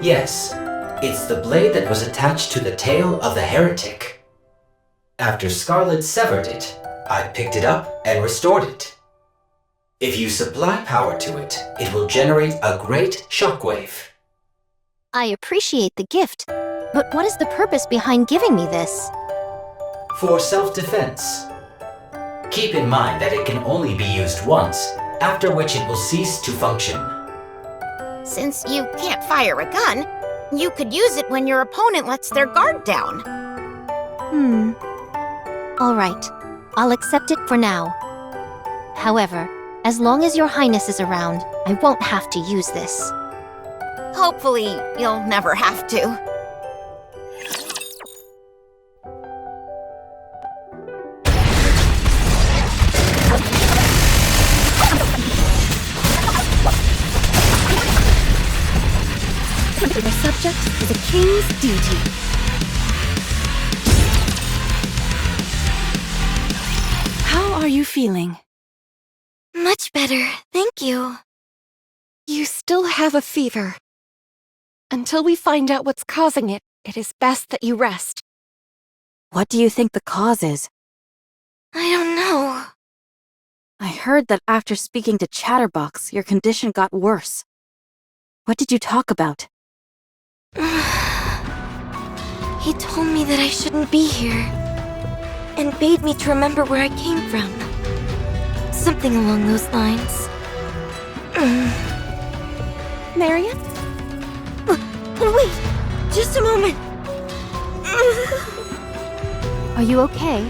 Yes, it's the blade that was attached to the tail of the heretic. After Scarlet severed it, I picked it up and restored it. If you supply power to it, it will generate a great shockwave. I appreciate the gift, but what is the purpose behind giving me this? For self-defense. Keep in mind that it can only be used once, after which it will cease to function. Since you can't fire a gun, you could use it when your opponent lets their guard down. All right, I'll accept it for now. However, as long as your highness is around, I won't have to use this. Hopefully, you'll never have to. Your subject is a king's duty. How are you feeling? Much better, thank you. You still have a fever. Until we find out what's causing it, it is best that you rest. What do you think the cause is? I don't know. I heard that after speaking to Chatterbox, your condition got worse. What did you talk about? He told me that I shouldn't be here, and bade me to remember where I came from. Something along those lines. Marion? Wait, just a moment. Are you okay?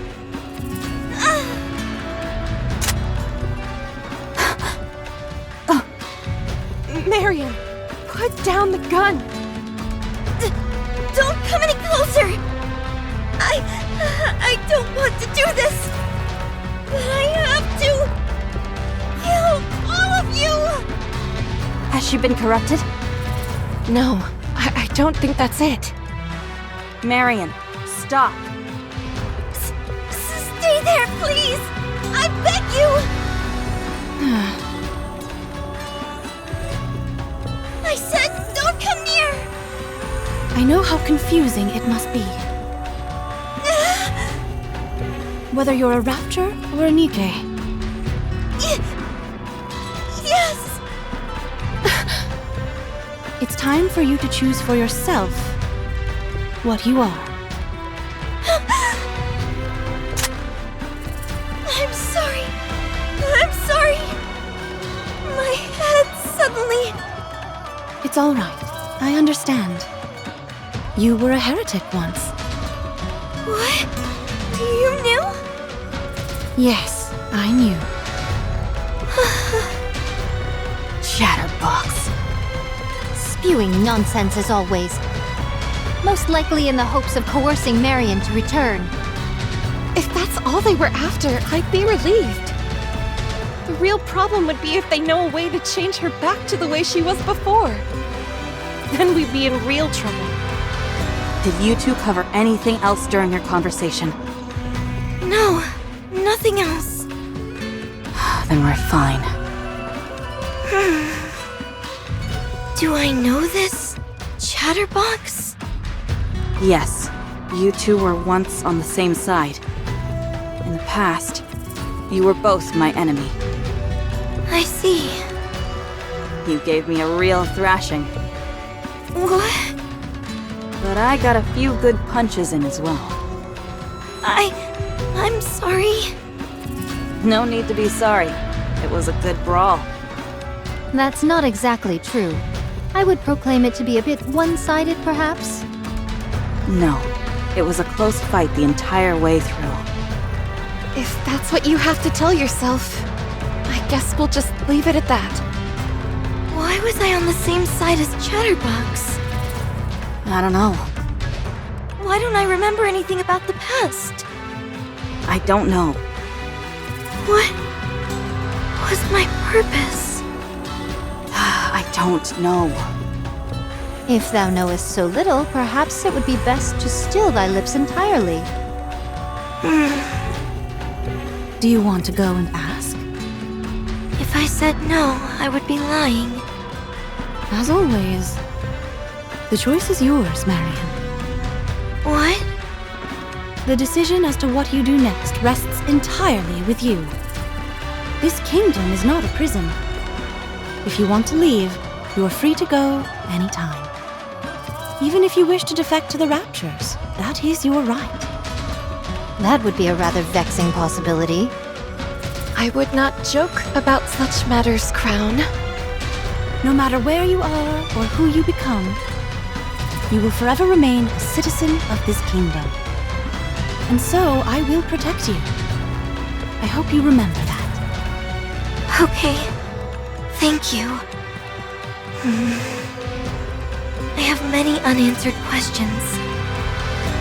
Marion, put down the gun. Don't come any closer! I don't want to do this! But I have to kill all of you! Has she been corrupted? No, I don't think that's it. Marion, stop. Stay there, please! I beg you! I said don't come near! I know how confusing it must be. Whether you're a Rapture or a Nikke. Yes! It's time for you to choose for yourself what you are. I'm sorry. I'm sorry. My head suddenly... It's all right. I understand. You were a heretic once. What? You knew? Yes, I knew. Chatterbox. Spewing nonsense as always. Most likely in the hopes of coercing Marion to return. If that's all they were after, I'd be relieved. The real problem would be if they know a way to change her back to the way she was before. Then we'd be in real trouble. Did you two cover anything else during your conversation? No, nothing else. Then we're fine. Do I know this? Chatterbox? Yes, you two were once on the same side. In the past, you were both my enemy. I see. You gave me a real thrashing, What? but I got a few good punches in as well. I'm sorry. No need to be sorry. It was a good brawl. That's not exactly true. I would proclaim it to be a bit one-sided, perhaps. No, it was a close fight the entire way through. If that's what you have to tell yourself, I guess we'll just leave it at that. Why was I on the same side as Chatterbox? I don't know. Why don't I remember anything about the past? I don't know. What was my purpose? I don't know. If thou knowest so little, perhaps it would be best to still thy lips entirely. Do you want to go and ask? If I said no, I would be lying. As always, the choice is yours, Marion. What? The decision as to what you do next rests entirely with you. This kingdom is not a prison. If you want to leave, you are free to go anytime. Even if you wish to defect to the Raptures, that is your right. That would be a rather vexing possibility. I would not joke about such matters, Crown. No matter where you are or who you become, you will forever remain a citizen of this kingdom. And so I will protect you. I hope you remember that. Okay. Thank you. I have many unanswered questions,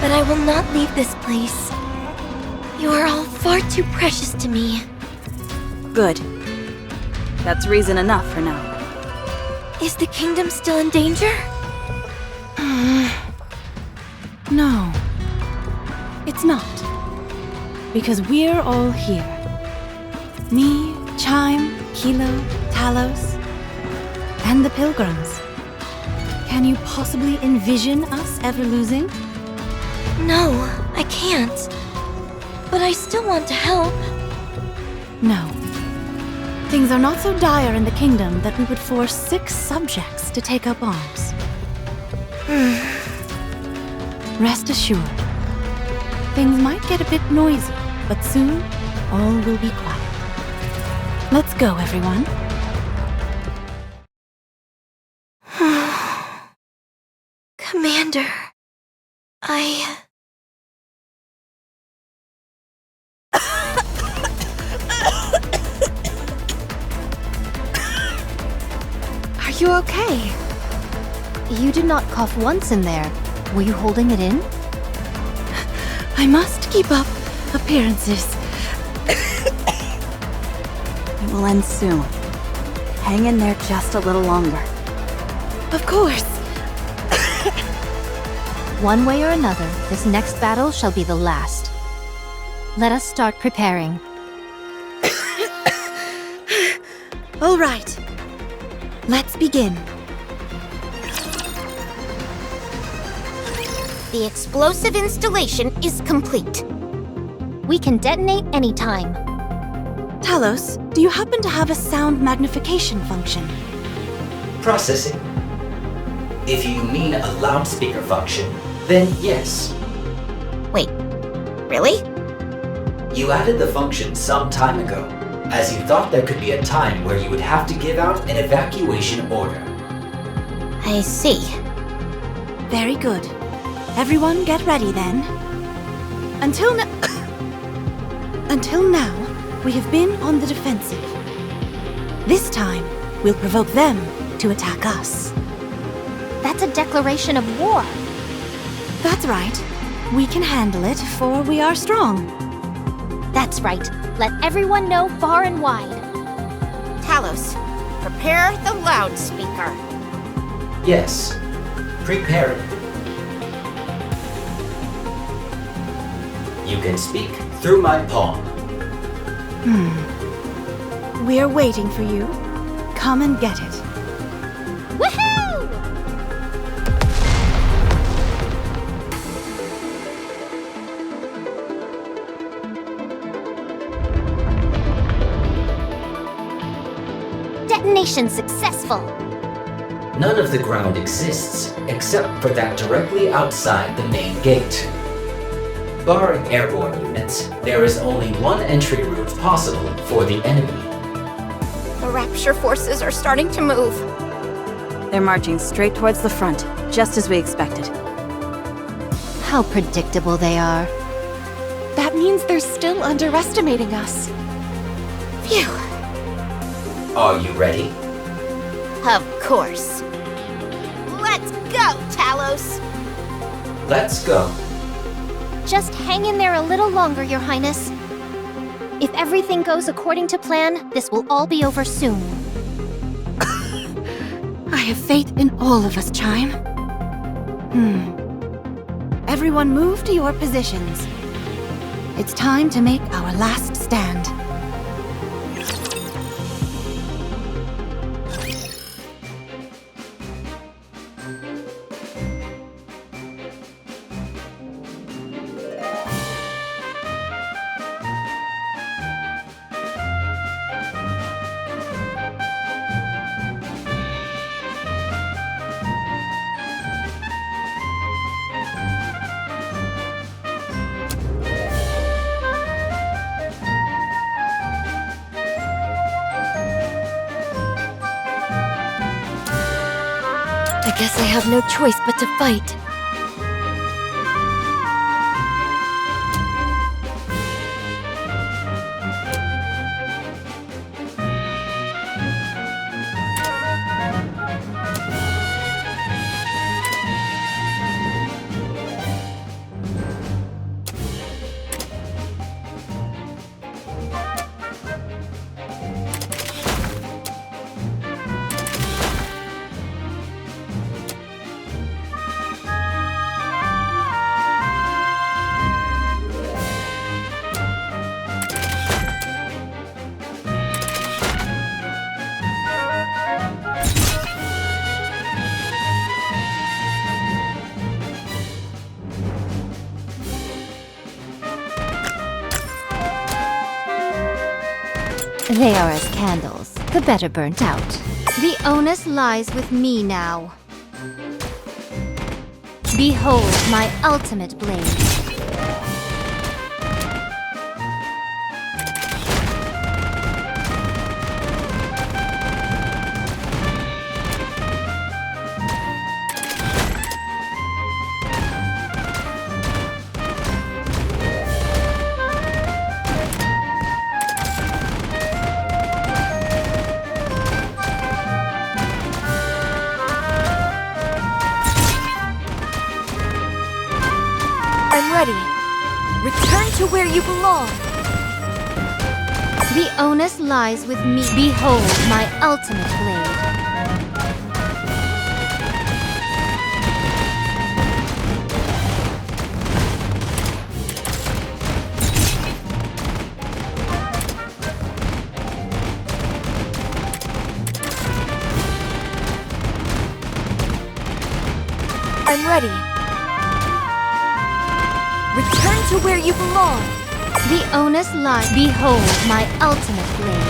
but I will not leave this place. You are all far too precious to me. Good. That's reason enough for now. Is the kingdom still in danger? No, it's not. Because we're all here. Me, Chime, Kilo, Talos, and the Pilgrims. Can you possibly envision us ever losing? No, I can't. But I still want to help. No. Things are not so dire in the kingdom that we would force 6 subjects to take up arms. Rest assured. Things might get a bit noisy, but soon all will be quiet. Let's go, everyone. Commander, Are you okay? You did not cough once in there. Were you holding it in? I must keep up appearances. It will end soon. Hang in there just a little longer. Of course. One way or another, this next battle shall be the last. Let us start preparing. All right. Let's begin. The explosive installation is complete. We can detonate anytime. Talos, do you happen to have a sound magnification function? Processing. If you mean a loudspeaker function, then yes. Wait, really? You added the function some time ago, as you thought there could be a time where you would have to give out an evacuation order. I see. Very good. Everyone get ready then. Until now, we have been on the defensive. This time, we'll provoke them to attack us. That's a declaration of war. That's right. We can handle it, for we are strong. That's right. Let everyone know far and wide. Talos, prepare the loudspeaker. Yes. Prepare. You can speak through my palm. We're waiting for you. Come and get it. Woohoo! detonation successful. None of the ground exists, except for that directly outside the main gate. Barring airborne units, there is only one entry route possible for the enemy. The Rapture forces are starting to move. They're marching straight towards the front, just as we expected. How predictable they are. That means they're still underestimating us. Phew. Are you ready? Of course. Let's go, Talos! Let's go. Just hang in there a little longer, Your Highness. If everything goes according to plan, this will all be over soon. I have faith in all of us, Chime. Everyone move to your positions. It's time to make our last stand. I guess I have no choice but to fight. They are as candles, the better burnt out. The onus lies with me now. Behold my ultimate blade. I'm ready. Return to where you belong. The onus lies with me. Behold my ultimate blade. I'm ready. Return to where you belong. The onus lies. Behold my ultimate blade.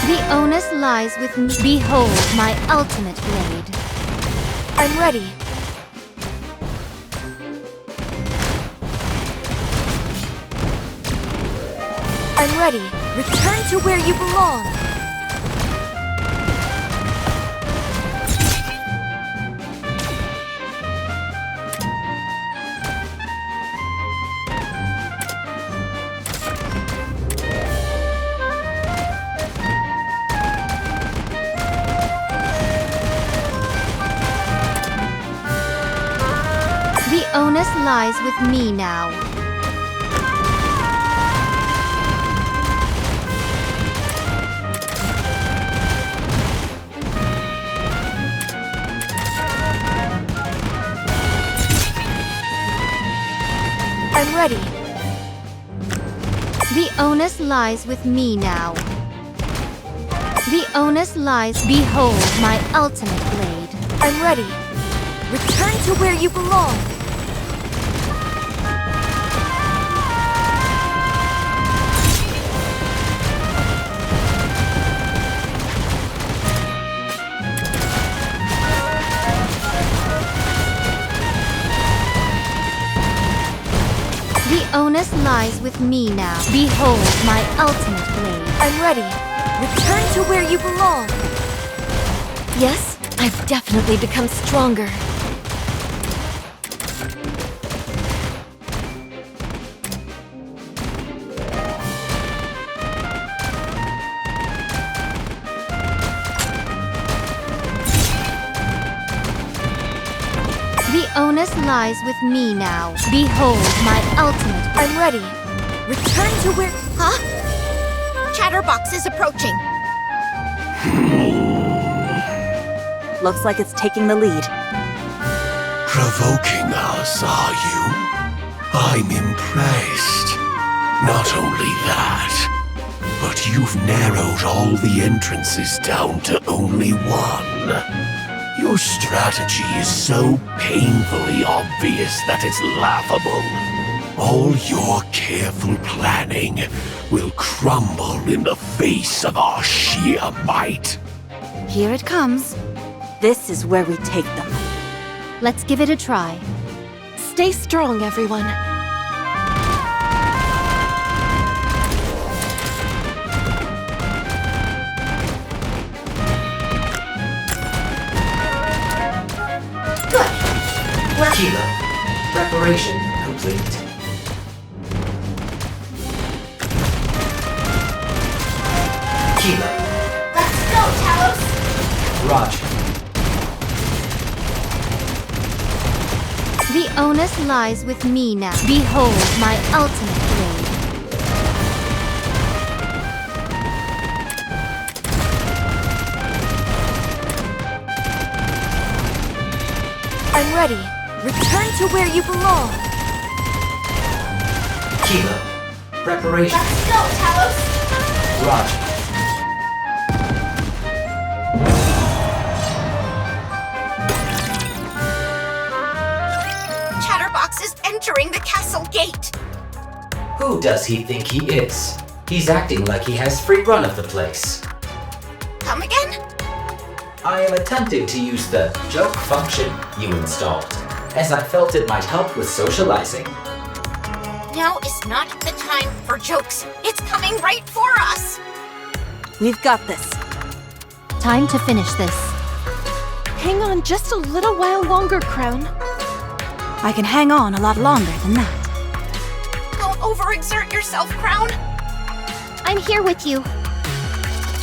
The onus lies with me. Behold my ultimate blade. I'm ready. I'm ready. Return to where you belong. The onus lies with me now. I'm ready. The onus lies with me now. The onus lies. Behold my ultimate blade. I'm ready. Return to where you belong. The onus lies with me now. Behold my ultimate blade. I'm ready. Return to where you belong. Yes, I've definitely become stronger. The onus lies with me now. Behold my ultimate. I'm ready. Return to where... Huh? Chatterbox is approaching. Looks like it's taking the lead. Provoking us, are you? I'm impressed. Not only that, but you've narrowed all the entrances down to only one. Your strategy is so painfully obvious that it's laughable. All your careful planning will crumble in the face of our sheer might. Here it comes. This is where we take them. Let's give it a try. Stay strong, everyone. Kilo, preparation complete. Kilo, Let's go, Talos! Roger. The onus lies with me now. Behold my ultimate blade. I'm ready. Return to where you belong. Kilo, preparation. Let's go, Talos! Roger. Chatterbox is entering the castle gate. Who does he think he is? He's acting like he has free run of the place. Come again? I am attempting to use the joke function you installed, as I felt it might help with socializing. Now is not the time for jokes. It's coming right for us. We've got this. Time to finish this. Hang on just a little while longer, Crown. I can hang on a lot longer than that. Don't overexert yourself, Crown. I'm here with you.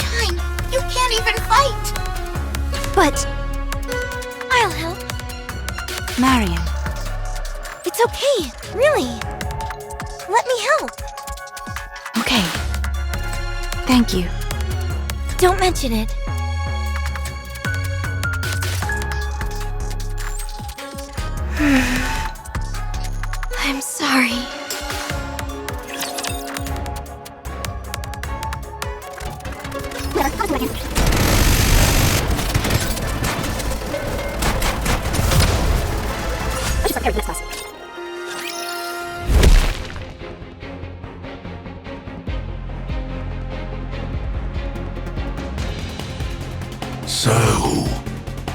Chime, you can't even fight. But I'll help. Marion, It's okay, really. Let me help. okay. Thank you. Don't mention it. I'm sorry. So,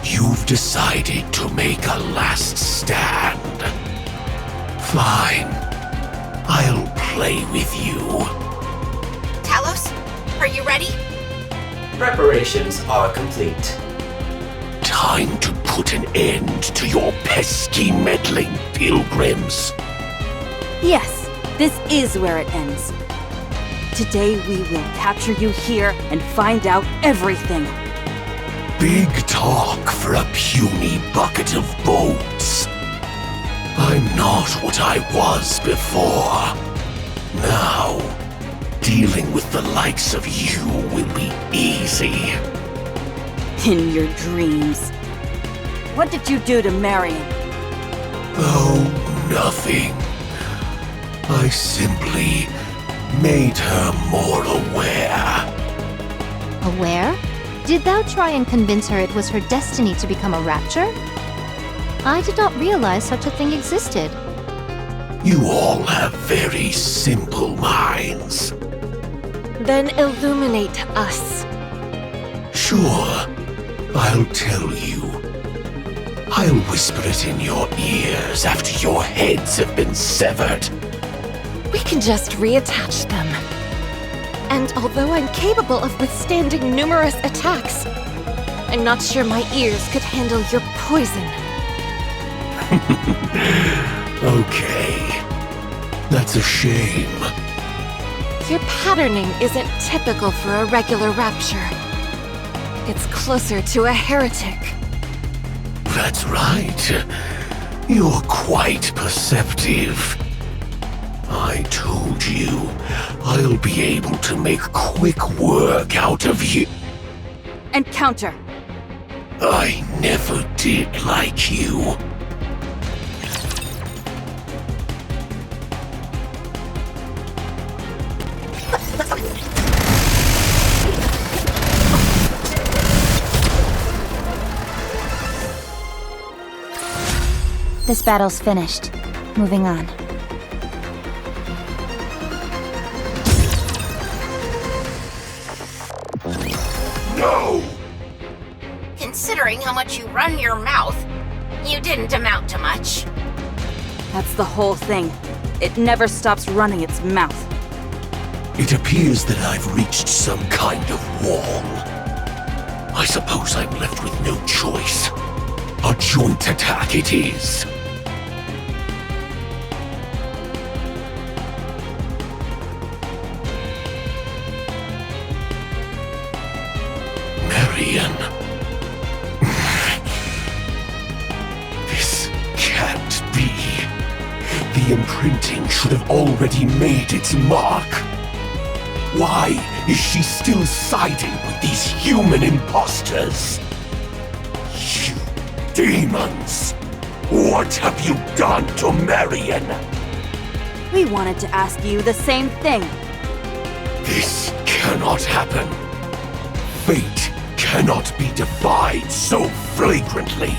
you've decided to make a last stand. Fine. I'll play with you. Talos, are you ready? Preparations are complete. Time to put an end to your pesky meddling pilgrims. Yes, this is where it ends. Today we will capture you here and find out everything. Big talk for a puny bucket of bones. I'm not what I was before. Now, dealing with the likes of you will be easy. In your dreams. What did you do to Marion? Oh, nothing. I simply made her more aware. aware? Did thou try and convince her it was her destiny to become a rapture? I did not realize such a thing existed. You all have very simple minds. Then illuminate us. Sure, I'll tell you. I'll whisper it in your ears after your heads have been severed. We can just reattach them. And although I'm capable of withstanding numerous attacks, I'm not sure my ears could handle your poison. Okay. That's a shame. Your patterning isn't typical for a regular rapture. It's closer to a heretic. That's right. You're quite perceptive. I told you, I'll be able to make quick work out of you. And counter. I never did like you. This battle's finished. Moving on. No! Considering how much you run your mouth, you didn't amount to much. That's the whole thing. It never stops running its mouth. It appears that I've reached some kind of wall. I suppose I'm left with no choice. A joint attack it is. Marion. This can't be. The imprinting should have already made its mark. Why is she still siding with these human imposters? You demons! What have you done to Marion? We wanted to ask you the same thing. This cannot happen. Fate cannot be defied so flagrantly.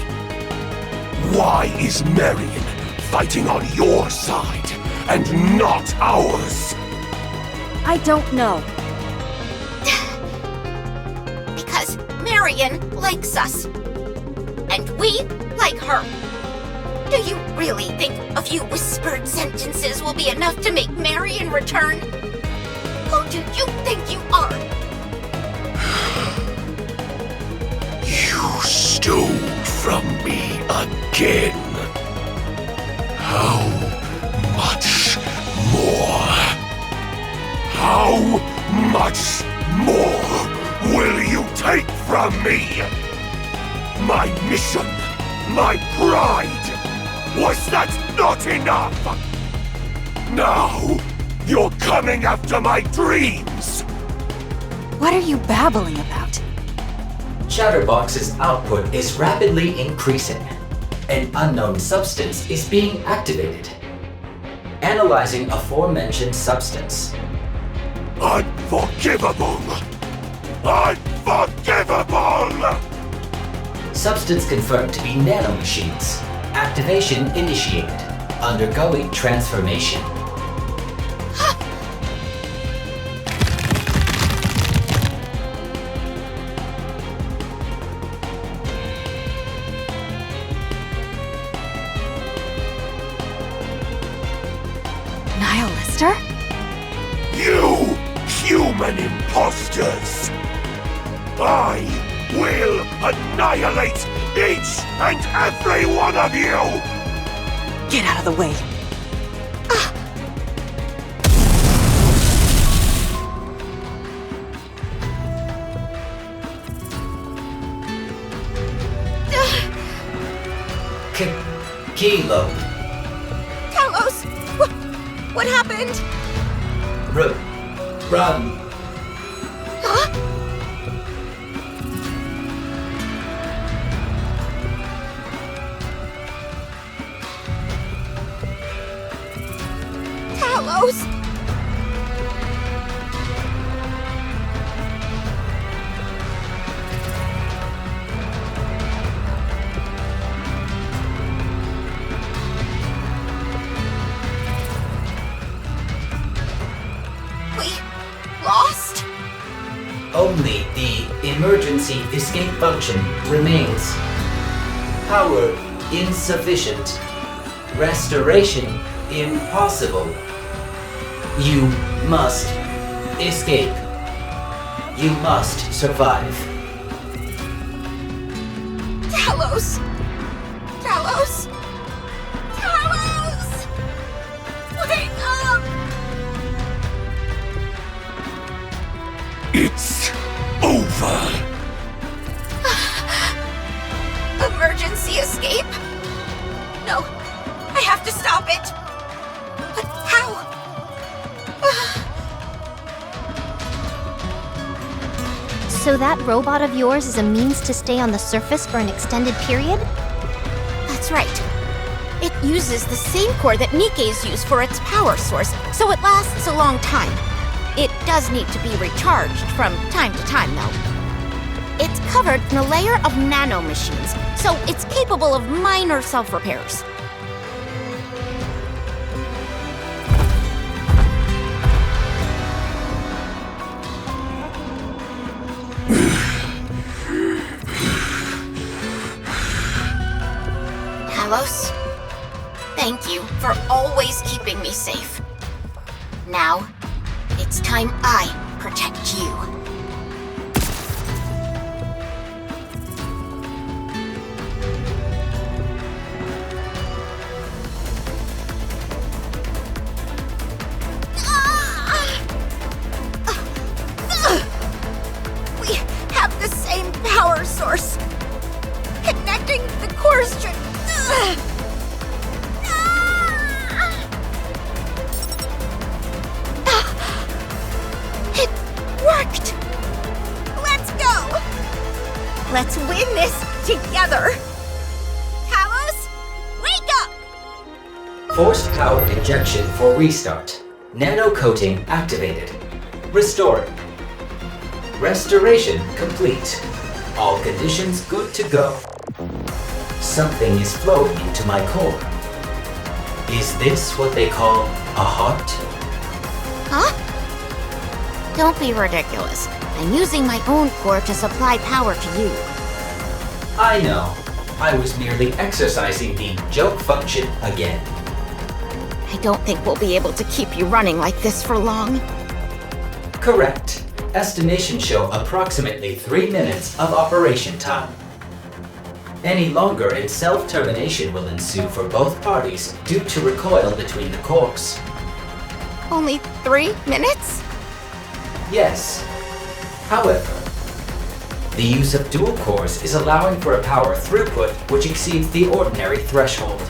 Why is Marion fighting on your side and not ours? I don't know. Because Marion likes us. And we like her. Do you really think a few whispered sentences will be enough to make Marion return? Who do you think you are? You stole from me again. How much more? How much more will you take from me? My mission, my pride, was that not enough? Now, you're coming after my dreams! What are you babbling about? Chatterbox's output is rapidly increasing. An unknown substance is being activated. Analyzing aforementioned substance. Unforgivable! Unforgivable! Substance confirmed to be nanomachines. Activation initiated. Undergoing transformation. Nihilister? You human imposters! I will annihilate each and every one of you! Get out of the way. Kilo. Talos! What happened? Run. Huh? Talos! emergency escape function remains. Power insufficient. Restoration impossible. You must escape. You must survive. Talos! Talos! Talos! Wake up! It's over. Emergency escape? No, I have to stop it. But how? So that robot of yours is a means to stay on the surface for an extended period? That's right. It uses the same core that Nikke's used for its power source, so it lasts a long time. It does need to be recharged from time to time, though. It's covered in a layer of nanomachines, so it's capable of minor self-repairs. Talos, thank you for always keeping me safe. Now, it's time I protect you. We have the same power source. Connecting the core string. It worked! Let's go! Let's win this together! Talos, wake up! Forced power injection for restart. Nano coating activated. Restoring. Restoration complete. All conditions good to go. Something is flowing into my core. Is this what they call a heart? Huh? Don't be ridiculous. I'm using my own core to supply power to you. I know. I was merely exercising the joke function again. I don't think we'll be able to keep you running like this for long. Correct. Estimations show approximately 3 minutes of operation time. Any longer and self-termination will ensue for both parties due to recoil between the cores. Only 3 minutes? Yes. However, the use of dual cores is allowing for a power throughput which exceeds the ordinary threshold.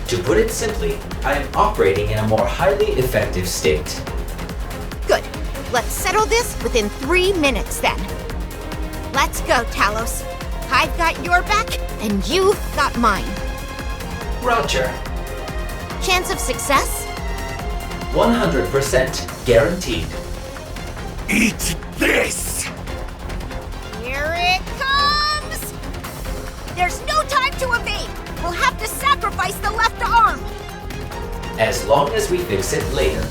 To put it simply, I am operating in a more highly effective state. Good. Let's settle this within 3 minutes then. Let's go, Talos. I've got your back, and you've got mine. Roger. Chance of success? 100% guaranteed. Eat this! Here it comes! There's no time to evade! We'll have to sacrifice the left arm! As long as we fix it later.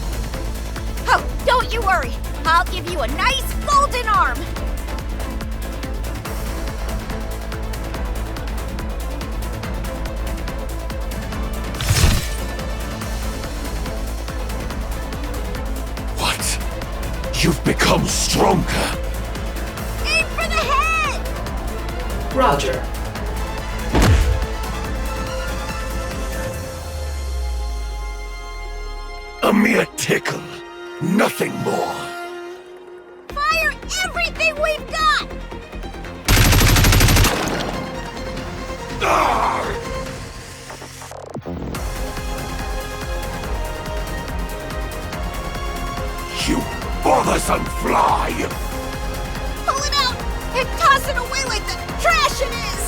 Oh, don't you worry! I'll give you a nice golden arm! You've become stronger. Aim for the head! Roger. A mere tickle. Nothing more. Fire everything we've got! Ah! You bothersome fly! Pull it out and toss it away like the trash it is!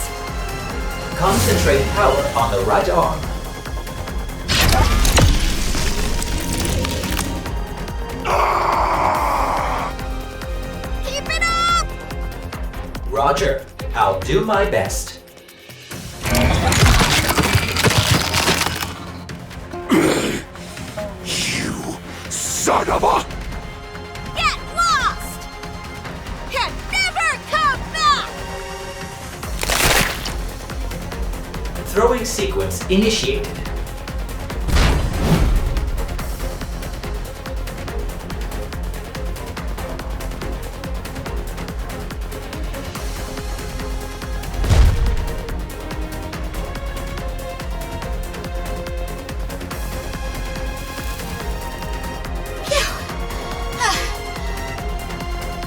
Concentrate power on the right arm. Keep it up! Roger. I'll do my best. You son of a... Get lost! And never come Throwing sequence initiated.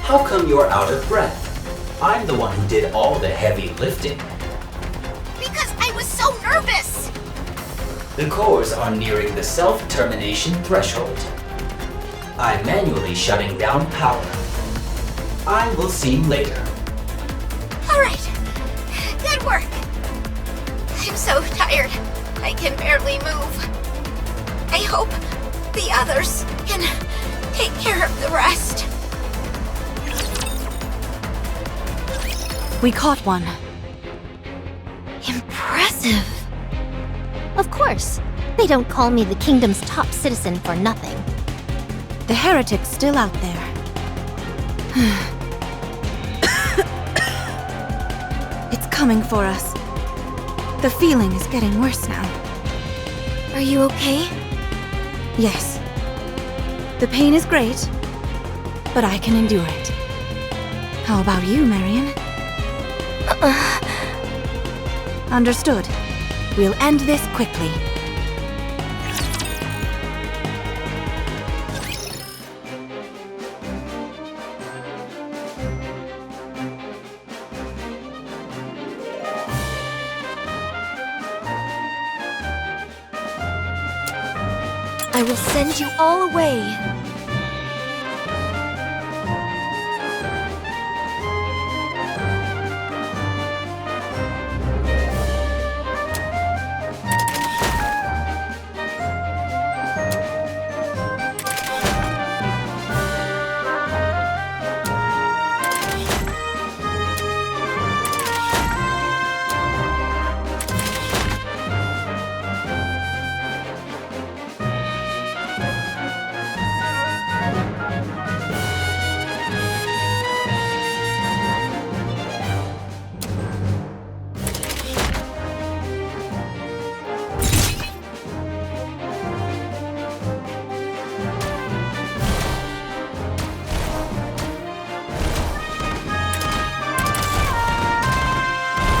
How come you're out of breath? I'm the one who did all the heavy lifting. Because I was so nervous! The cores are nearing the self-termination threshold. I'm manually shutting down power. I will see you later. Alright, good work. I'm so tired, I can barely move. I hope the others can take care of the rest. We caught one. Impressive. Of course. They don't call me the kingdom's top citizen for nothing. The heretic's still out there. It's coming for us. The feeling is getting worse now. Are you okay? Yes. The pain is great, but I can endure it. How about you, Marion? Understood. We'll end this quickly. I will send you all away.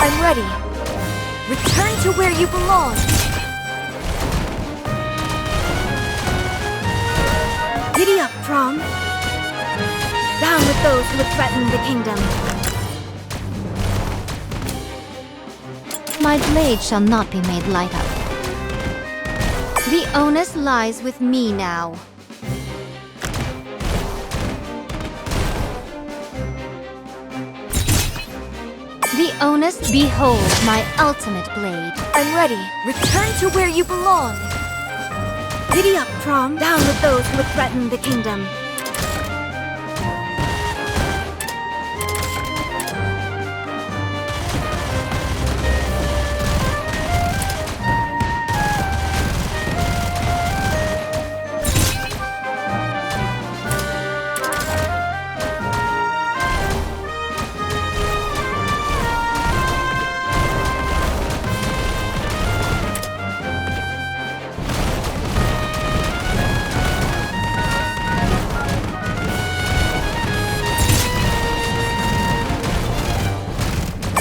I'm ready. Return to where you belong. Giddy up, Prom. Down with those who would threaten the kingdom. My blade shall not be made light of. The onus lies with me now. The onus, behold my ultimate blade. I'm ready. Return to where you belong. Giddy up, Prom. Down with those who would threaten the kingdom.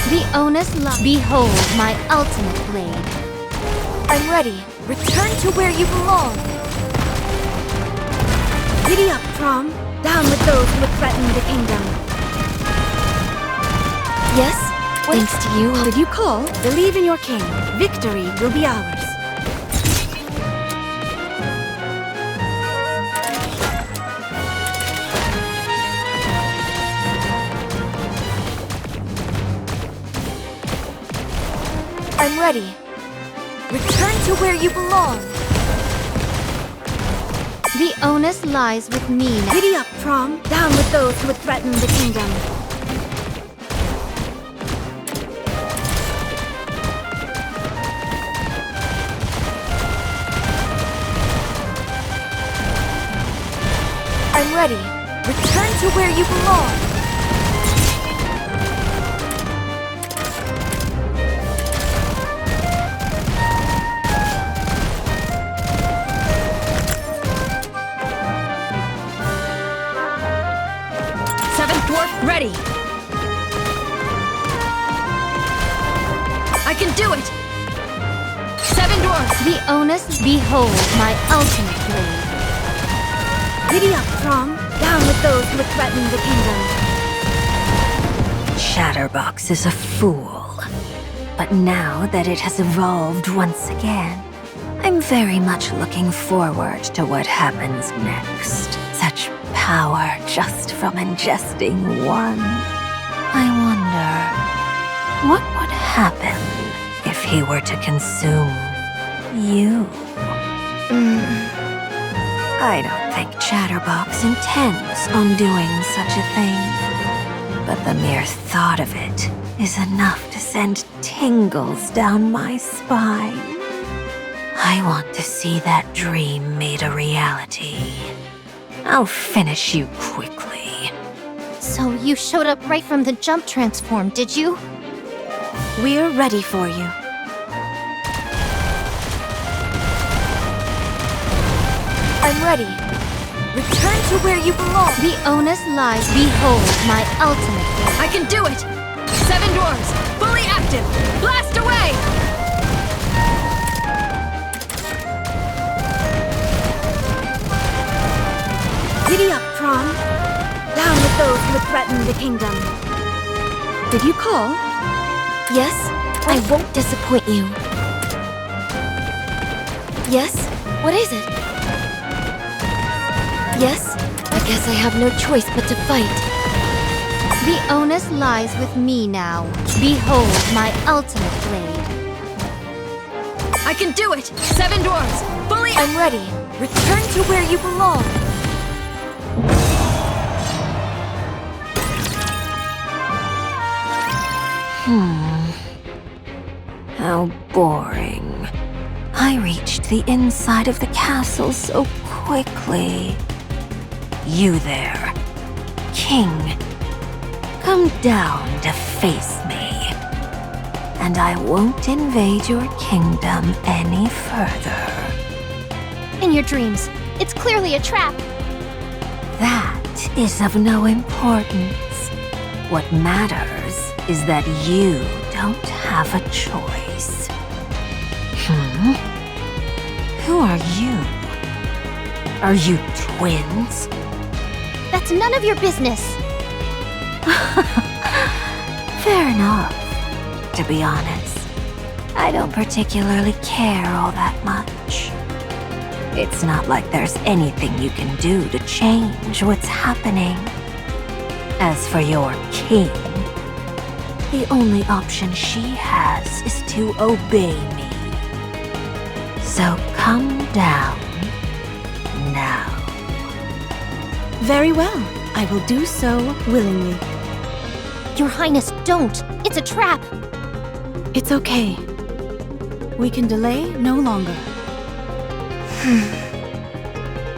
The onus lies. Behold my ultimate blade. I'm ready. Return to where you belong. Giddy up, Prom. Down with those who would threaten the kingdom. Yes? Thanks to you. Did you call? Believe in your king. Victory will be ours. I'm ready. Return to where you belong. The onus lies with me now. Giddy up, Prom. Down with those who would threaten the kingdom. I'm ready. Return to where you belong. I can do it! 7 dwarfs! The onus, behold my ultimate blade. Giddy up, Trom. Down with those who would threaten the kingdom. Chatterbox is a fool. But now that it has evolved once again, I'm very much looking forward to what happens next. Such power just from ingesting one. I wonder, what would happen if he were to consume you? I don't think Chatterbox intends on doing such a thing. But the mere thought of it is enough to send tingles down my spine. I want to see that dream made a reality. I'll finish you quickly. So you showed up right from the jump transform, did you? We're ready for you. I'm ready. Return to where you belong. The onus lies, behold my ultimate blade. I can do it! 7 dwarves, fully active! Blast away! Giddy up, Trom. Down with those who would threaten the kingdom. Did you call? Yes, I won't disappoint you. Yes? What is it? Yes? I guess I have no choice but to fight. The onus lies with me now. Behold my ultimate blade. I can do it! 7 dwarves, fully I'm ready. Return to where you belong. How boring. I reached the inside of the castle so quickly. You there, King. Come down to face me. And I won't invade your kingdom any further. In your dreams, it's clearly a trap. That is of no importance. What matters is that you don't have a choice. Who are you? Are you twins? That's none of your business. Fair enough. To be honest, I don't particularly care all that much. It's not like there's anything you can do to change what's happening. As for your king, the only option she has is to obey me. So come down now. Very well. I will do so willingly. Your Highness, don't! It's a trap! It's okay. We can delay no longer.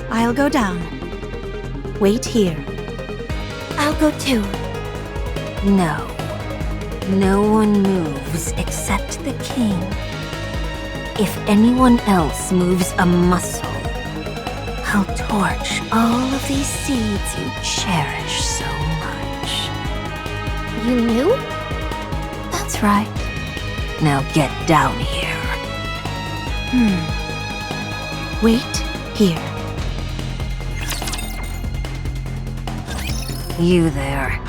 I'll go down. Wait here. I'll go too. No. No one moves except the king. If anyone else moves a muscle, I'll torch all of these seeds you cherish so much. You knew? That's right. Now get down here. Wait here. You there.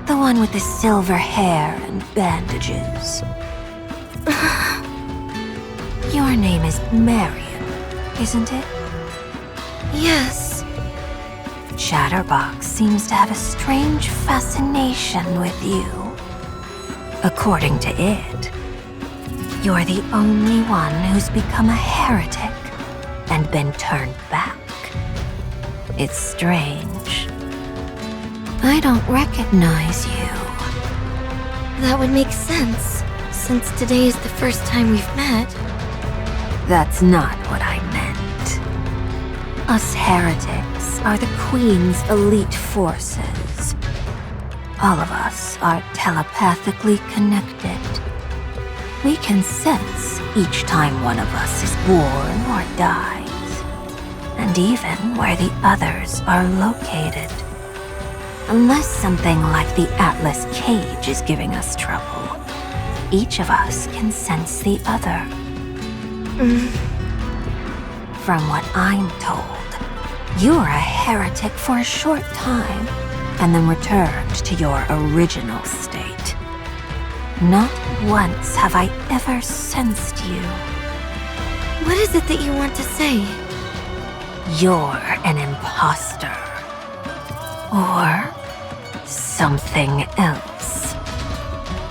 The one with the silver hair and bandages. Your name is Marion, isn't it? Yes. Chatterbox seems to have a strange fascination with you. According to it, you're the only one who's become a heretic and been turned back. It's strange. I don't recognize you. That would make sense, since today is the first time we've met. That's not what I meant. Us heretics are the Queen's elite forces. All of us are telepathically connected. We can sense each time one of us is born or dies, and even where the others are located. Unless something like the Atlas Cage is giving us trouble, each of us can sense the other. From what I'm told, you were a heretic for a short time, and then returned to your original state. Not once have I ever sensed you. What is it that you want to say? You're an imposter. Or something else.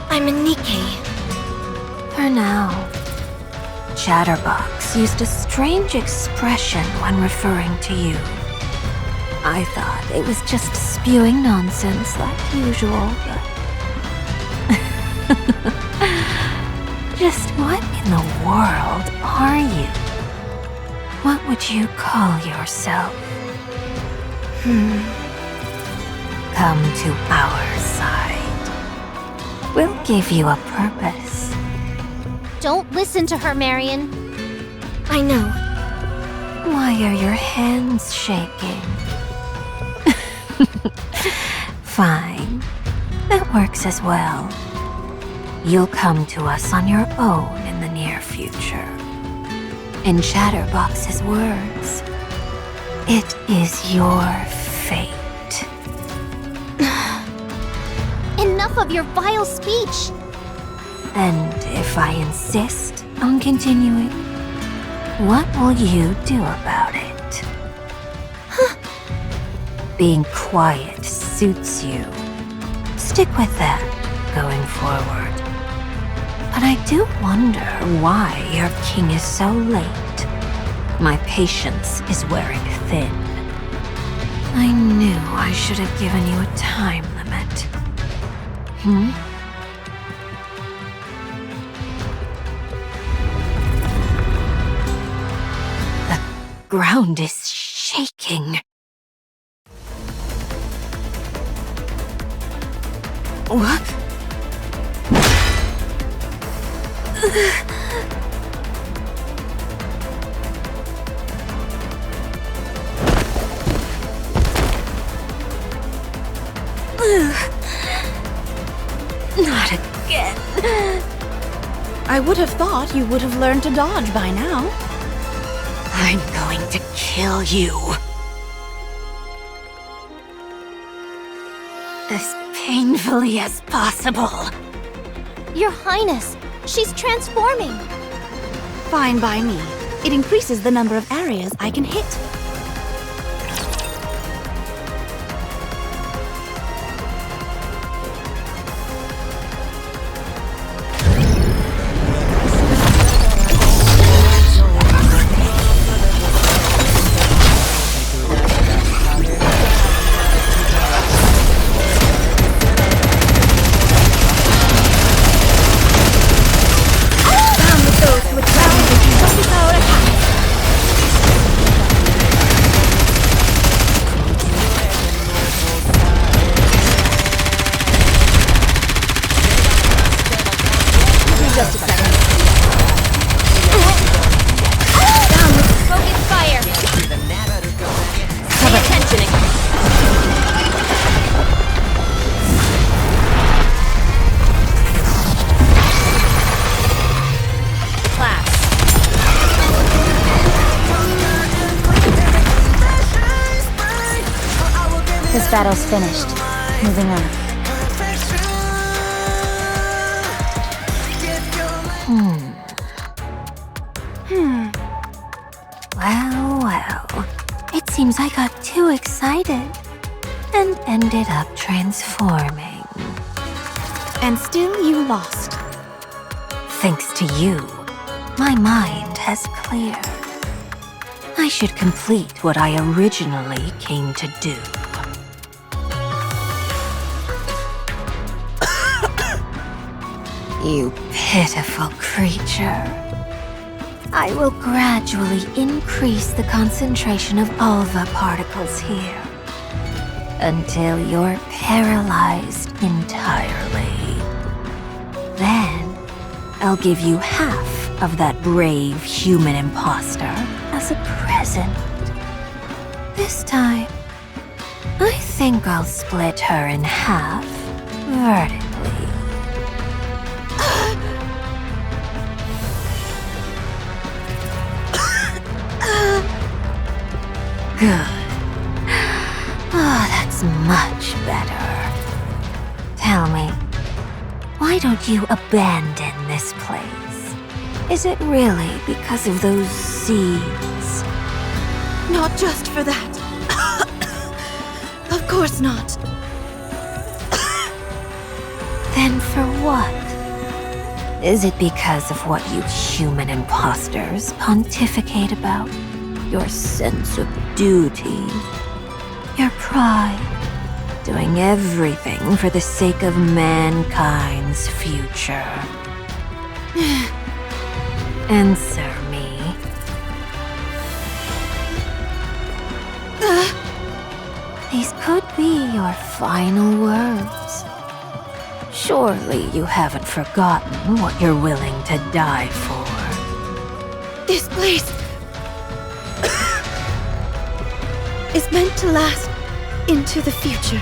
I'm a Nikke. For now. Chatterbox used a strange expression when referring to you. I thought it was just spewing nonsense like usual, but... Just what in the world are you? What would you call yourself? Come to our side. We'll give you a purpose. Don't listen to her, Marion. I know. Why are your hands shaking? Fine. That works as well. You'll come to us on your own in the near future. In Chatterbox's words, it is your fate. Enough of your vile speech! And if I insist on continuing, what will you do about it? Being quiet suits you. Stick with that going forward. But I do wonder why your king is so late. My patience is wearing thin. I knew I should have given you a time limit. The ground is shaking. What? Not again. I would have thought you would have learned to dodge by now. I'm going to kill you. As painfully as possible. Your Highness, she's transforming. Fine by me. It increases the number of areas I can hit. This battle's finished. Moving on. Well. It seems I got too excited and ended up transforming. And still you lost. Thanks to you, my mind has cleared. I should complete what I originally came to do. You pitiful creature. I will gradually increase the concentration of alva particles here until you're paralyzed entirely. Then, I'll give you half of that brave human imposter as a present. This time, I think I'll split her in half vertically. Good. Ah, that's much better. Tell me, why don't you abandon this place? Is it really because of those seeds? Not just for that. Of course not. Then for what? Is it because of what you human imposters pontificate about? Your sense of duty? Your pride? Doing everything for the sake of mankind's future? Answer me. These could be your final words. Surely you haven't forgotten what you're willing to die for. This place is meant to last into the future.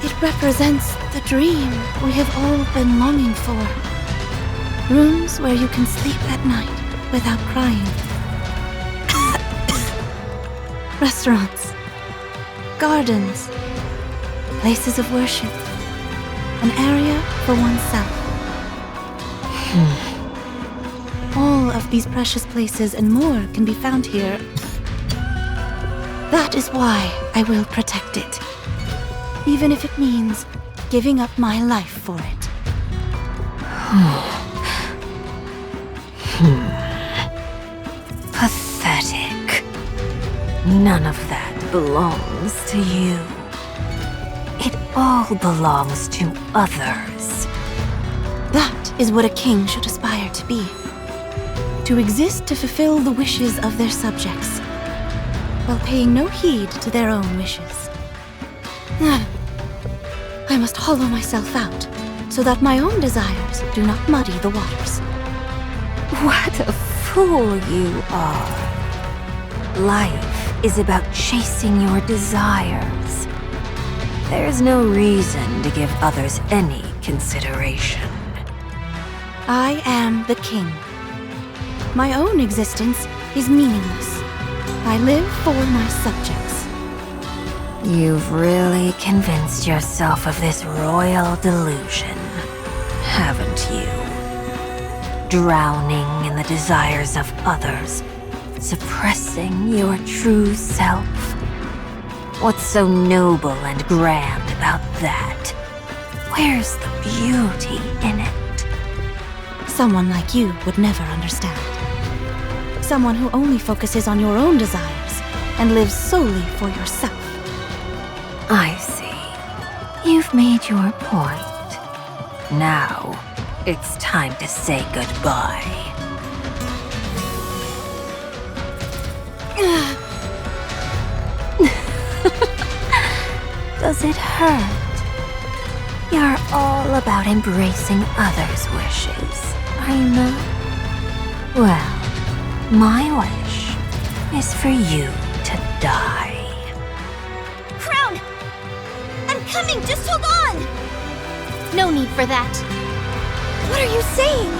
It represents the dream we have all been longing for. Rooms where you can sleep at night without crying. Restaurants, gardens, places of worship, an area for oneself. All of these precious places and more can be found here. That is why I will protect it, even if it means giving up my life for it. Pathetic. None of that belongs to you. It all belongs to others. That is what a king should aspire to be. To exist to fulfill the wishes of their subjects, while paying no heed to their own wishes. I must hollow myself out, so that my own desires do not muddy the waters. What a fool you are. Life is about chasing your desires. There's no reason to give others any consideration. I am the king. My own existence is meaningless. I live for my subjects. You've really convinced yourself of this royal delusion, haven't you? Drowning in the desires of others, suppressing your true self. What's so noble and grand about that? Where's the beauty in it? Someone like you would never understand. Someone who only focuses on your own desires and lives solely for yourself. I see. You've made your point. Now, it's time to say goodbye. Does it hurt? You're all about embracing others' wishes, are you not? Well, my wish is for you to die. Crown! I'm coming! Just hold on! No need for that. What are you saying?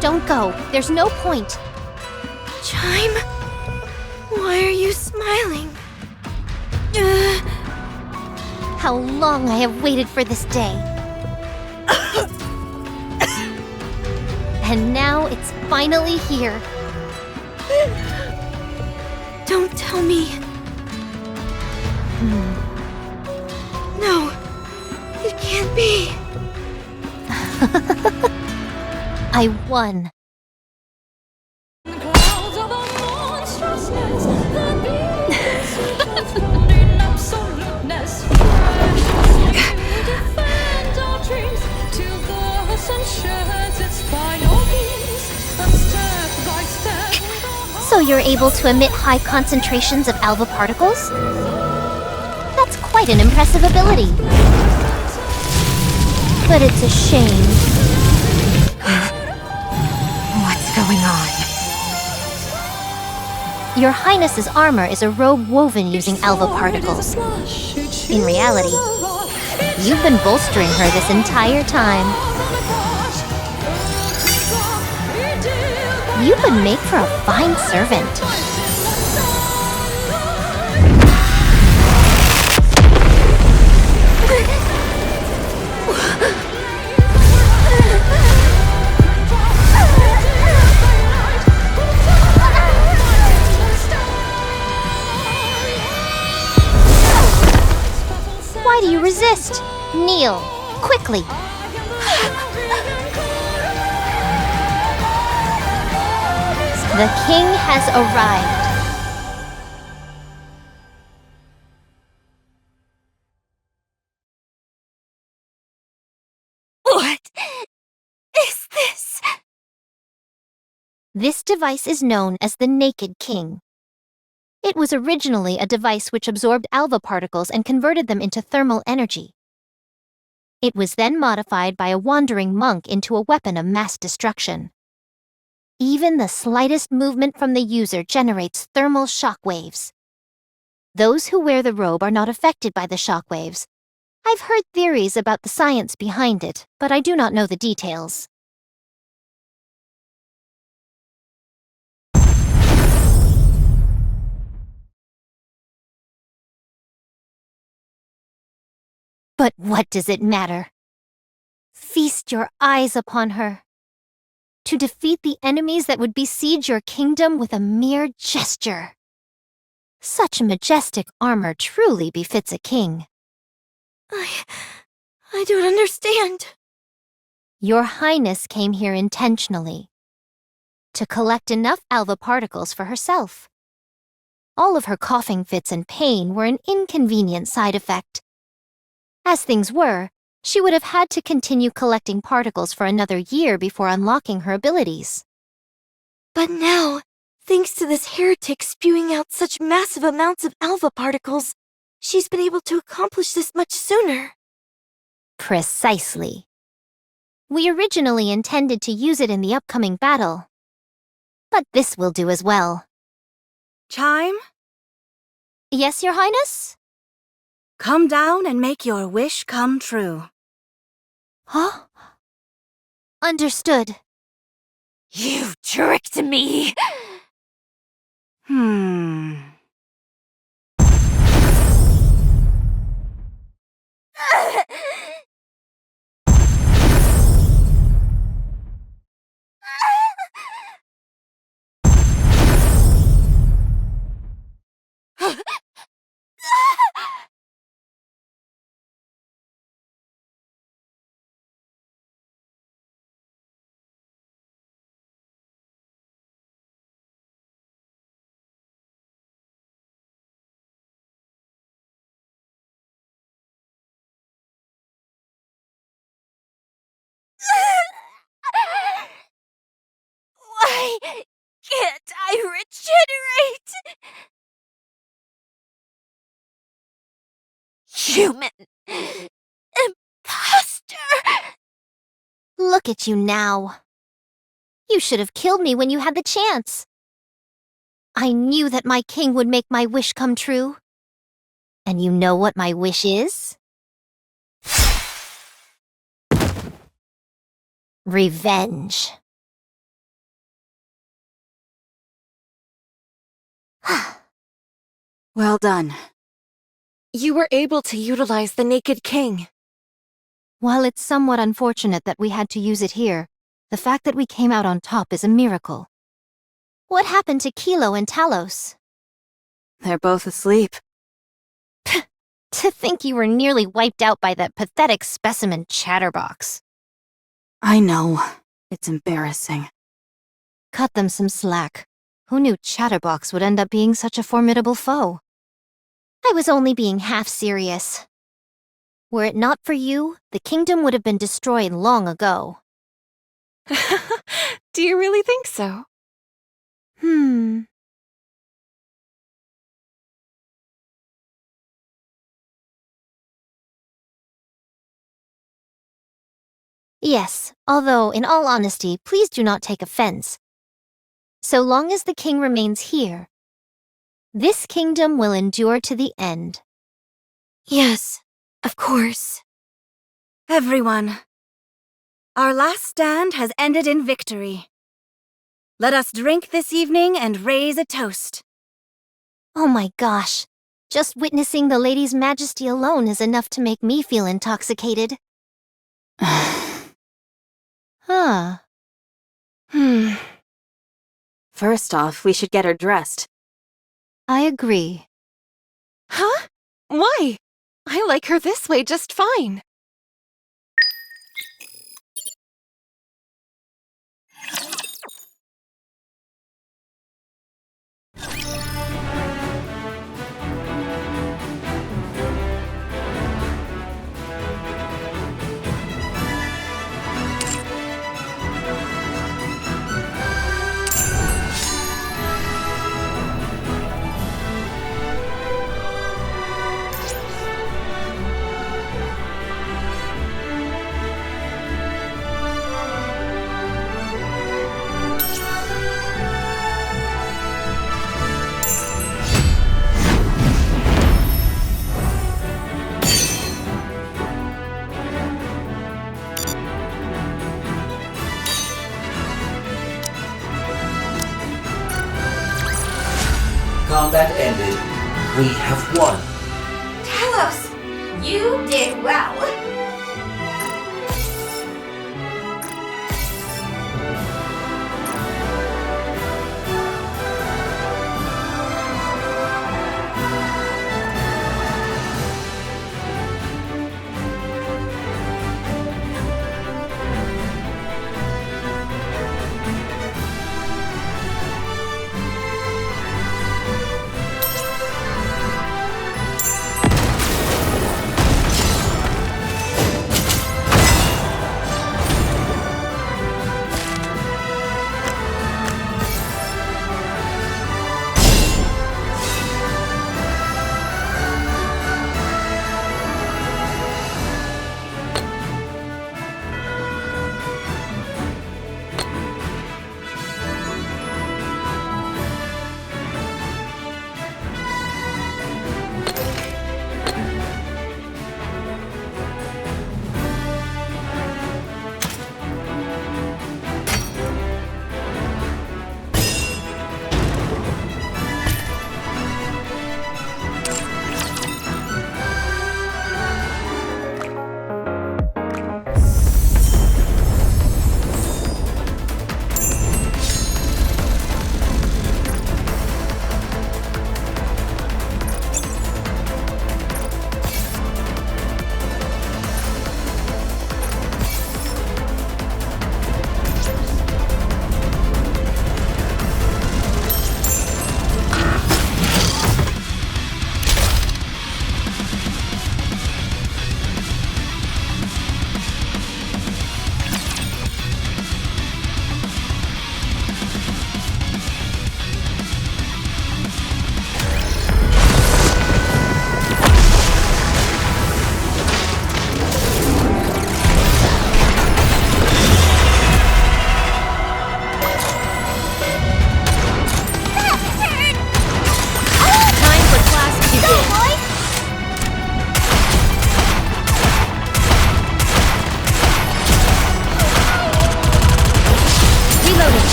Don't go. There's no point. Chime? Why are you smiling? How long I have waited for this day. And now it's finally here. Don't tell me. No, it can't be. I won. So you're able to emit high concentrations of alpha particles? That's quite an impressive ability. But it's a shame. What's going on? Your Highness's armor is a robe woven using alpha particles. In reality, you've been bolstering her this entire time. You would make for a fine servant. Why do you resist? Kneel, quickly. The king has arrived. What is this? This device is known as the Naked King. It was originally a device which absorbed alva particles and converted them into thermal energy. It was then modified by a wandering monk into a weapon of mass destruction. Even the slightest movement from the user generates thermal shock waves. Those who wear the robe are not affected by the shock waves. I've heard theories about the science behind it, but I do not know the details. But what does it matter? Feast your eyes upon her. To defeat the enemies that would besiege your kingdom with a mere gesture. Such majestic armor truly befits a king. I don't understand. Your Highness came here intentionally. To collect enough alva particles for herself. All of her coughing fits and pain were an inconvenient side effect. As things were, she would have had to continue collecting particles for another year before unlocking her abilities. But now, thanks to this heretic spewing out such massive amounts of alpha particles, she's been able to accomplish this much sooner. Precisely. We originally intended to use it in the upcoming battle. But this will do as well. Chime, Yes, Your Highness? come down and make your wish come true. Huh? Understood. You tricked me! Why can't I regenerate? Human imposter! Look at you now. You should have killed me when you had the chance. I knew that my king would make my wish come true. And you know what my wish is? Revenge. Well done. You were able to utilize the Naked King. While it's somewhat unfortunate that we had to use it here, the fact that we came out on top is a miracle. What happened to Kilo and Talos? They're both asleep. To think you were nearly wiped out by that pathetic specimen Chatterbox. I know. It's embarrassing. Cut them some slack. Who knew Chatterbox would end up being such a formidable foe? I was only being half serious. Were it not for you, the kingdom would have been destroyed long ago. Do you really think so? Yes, although, in all honesty, please do not take offense. So long as the king remains here, this kingdom will endure to the end. Yes, of course. Everyone, our last stand has ended in victory. Let us drink this evening and raise a toast. Oh my gosh. Just witnessing the lady's majesty alone is enough to make me feel intoxicated. Huh. First off, we should get her dressed. I agree. Huh? Why? I like her this way just fine. Combat ended. We have won. Talos, you did well.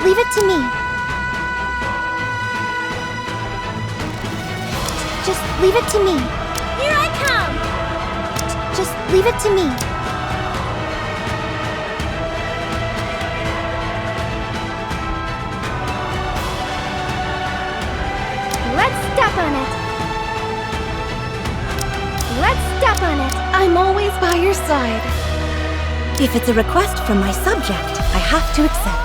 Leave it to me. Just leave it to me. Here I come! Just leave it to me. Let's step on it! Let's step on it! I'm always by your side. If it's a request from my subject, I have to accept.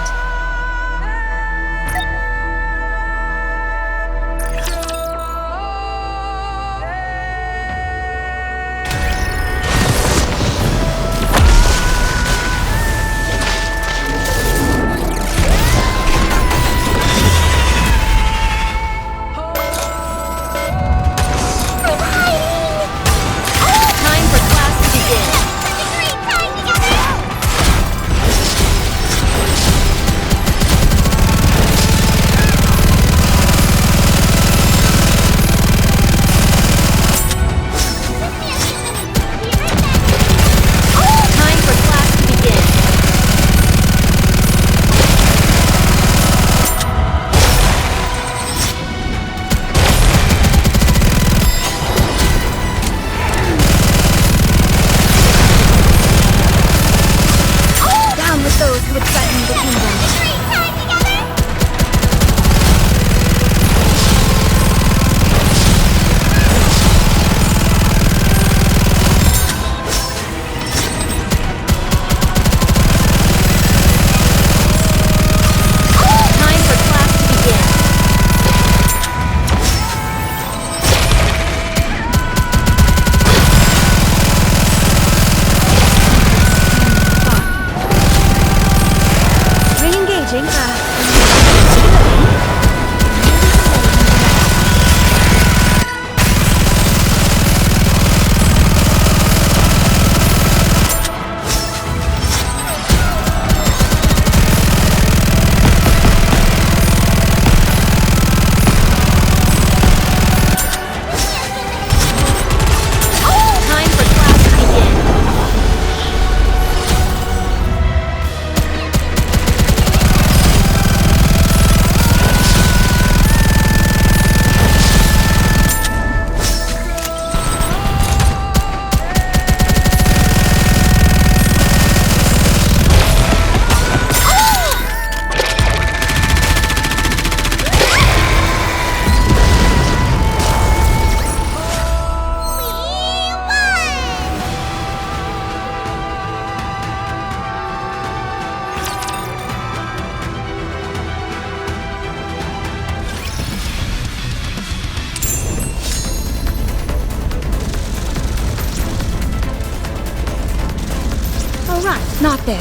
Not there.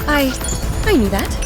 I knew that.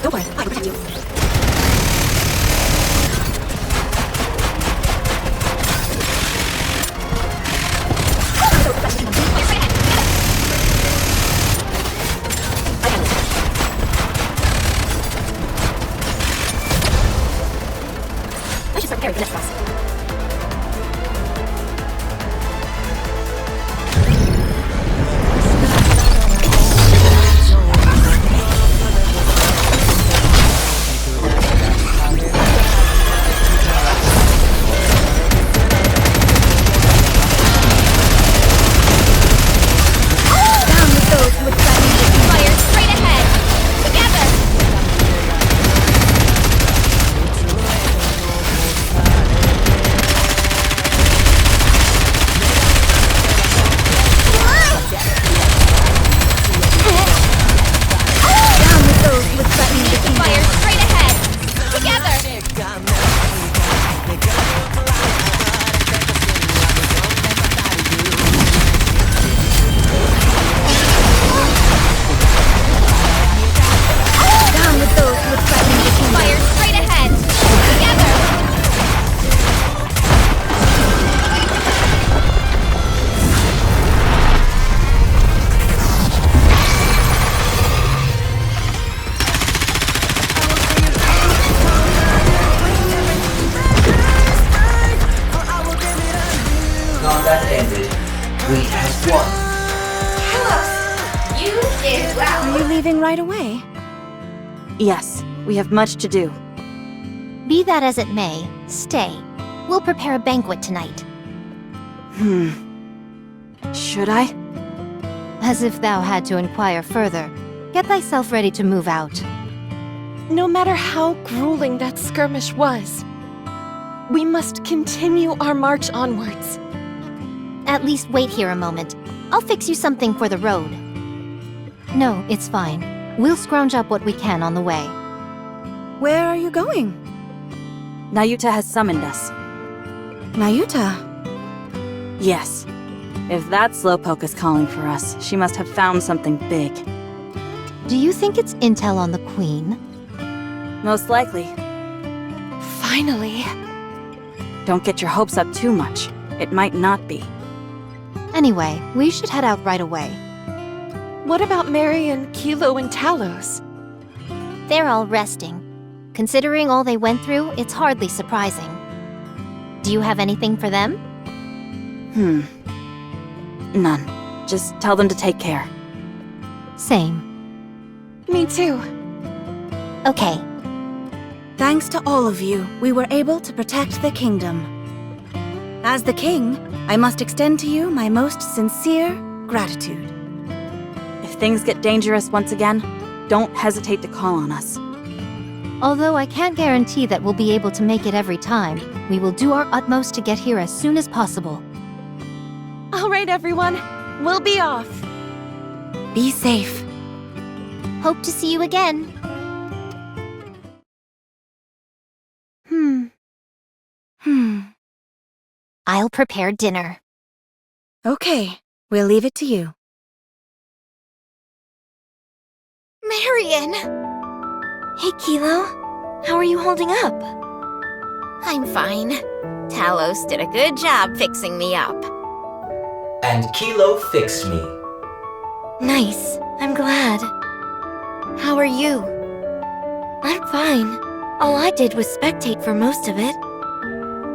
Don't worry, I will protect you. I should start preparing for this boss. Combat ended. We have won. You did well. Are you leaving right away? Yes, we have much to do. Be that as it may, stay. We'll prepare a banquet tonight. Should I? As if thou had to inquire further. Get thyself ready to move out. No matter how grueling that skirmish was, we must continue our march onwards. At least wait here a moment. I'll fix you something for the road. No, it's fine. We'll scrounge up what we can on the way. Where are you going? Nayuta has summoned us. Nayuta. Yes. If that slowpoke is calling for us, she must have found something big. Do you think it's intel on the Queen? Most likely. Finally. Don't get your hopes up too much. It might not be. Anyway, we should head out right away. What about Mary and Kilo and Talos? They're all resting. Considering all they went through, it's hardly surprising. Do you have anything for them? None. Just tell them to take care. Same. Me too. Okay. Thanks to all of you, we were able to protect the kingdom. As the king, I must extend to you my most sincere gratitude. If things get dangerous once again, don't hesitate to call on us. Although I can't guarantee that we'll be able to make it every time, we will do our utmost to get here as soon as possible. All right, everyone. We'll be off. Be safe. Hope to see you again. I'll prepare dinner. Okay, we'll leave it to you. Marion! Hey, Kilo. How are you holding up? I'm fine. Talos did a good job fixing me up. And Kilo fixed me. Nice. I'm glad. How are you? I'm fine. All I did was spectate for most of it.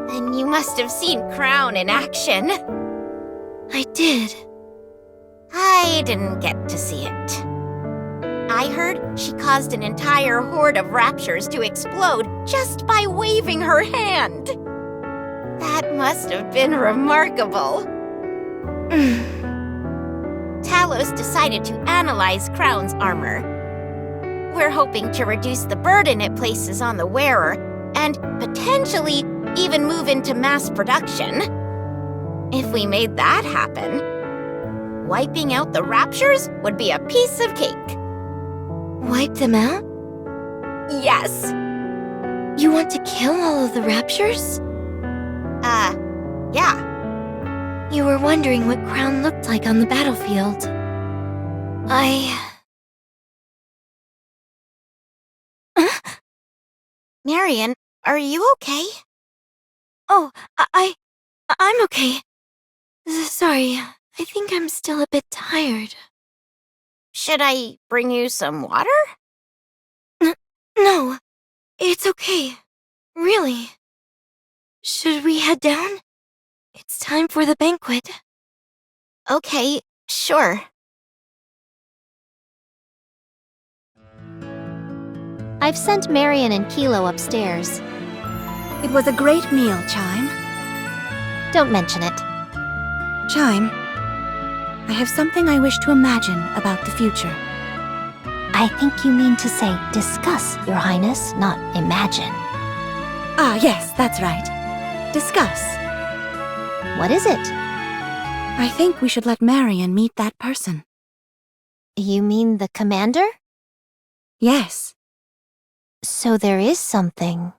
Then you must have seen Crown in action. I did. I didn't get to see it. I heard she caused an entire horde of raptures to explode just by waving her hand. That must have been remarkable. Talos decided to analyze Crown's armor. We're hoping to reduce the burden it places on the wearer and potentially even move into mass production. If we made that happen, wiping out the raptures would be a piece of cake. Wipe them out? Yes. You want to kill all of the raptures? Yeah. You were wondering what Crown looked like on the battlefield. Marion, are you okay? Oh, I'm okay. Sorry, I think I'm still a bit tired. Should I bring you some water? No, it's okay. Really. Should we head down? It's time for the banquet. Okay, sure. I've sent Marion and Kilo upstairs. It was a great meal, Chime. Don't mention it. Chime, I have something I wish to imagine about the future. I think you mean to say discuss, Your Highness, not imagine. Ah, yes, that's right. Discuss. What is it? I think we should let Marion meet that person. You mean the commander? Yes. So there is something.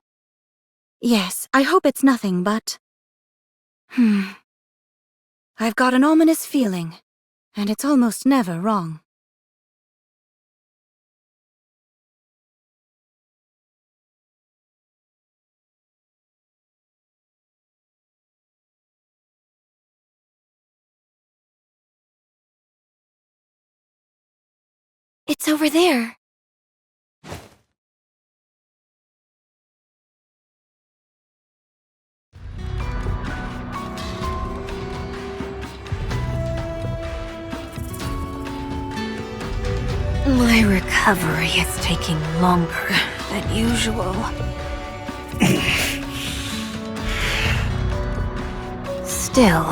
Yes, I hope it's nothing but... I've got an ominous feeling, and it's almost never wrong. It's over there. My recovery is taking longer than usual. Still,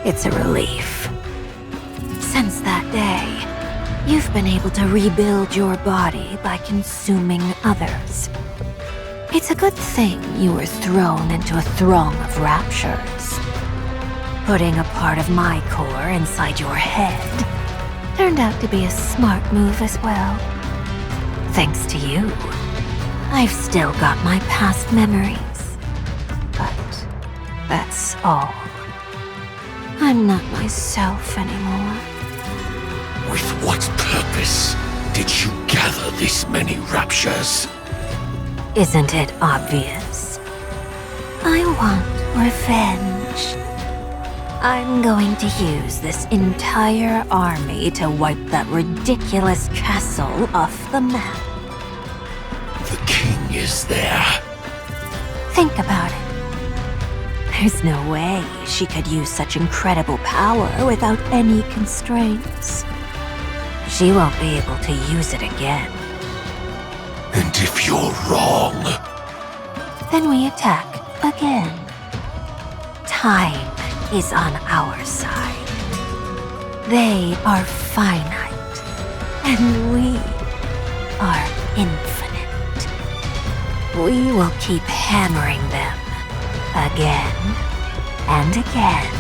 it's a relief. Since that day, you've been able to rebuild your body by consuming others. It's a good thing you were thrown into a throng of raptures. Putting a part of my core inside your head turned out to be a smart move as well. Thanks to you, I've still got my past memories. But that's all. I'm not myself anymore. With what purpose did you gather this many raptures? Isn't it obvious? I want revenge. I'm going to use this entire army to wipe that ridiculous castle off the map. The king is there. Think about it. There's no way she could use such incredible power without any constraints. She won't be able to use it again. And if you're wrong... Then we attack again. Time is on our side. They are finite, and we are infinite. We will keep hammering them again and again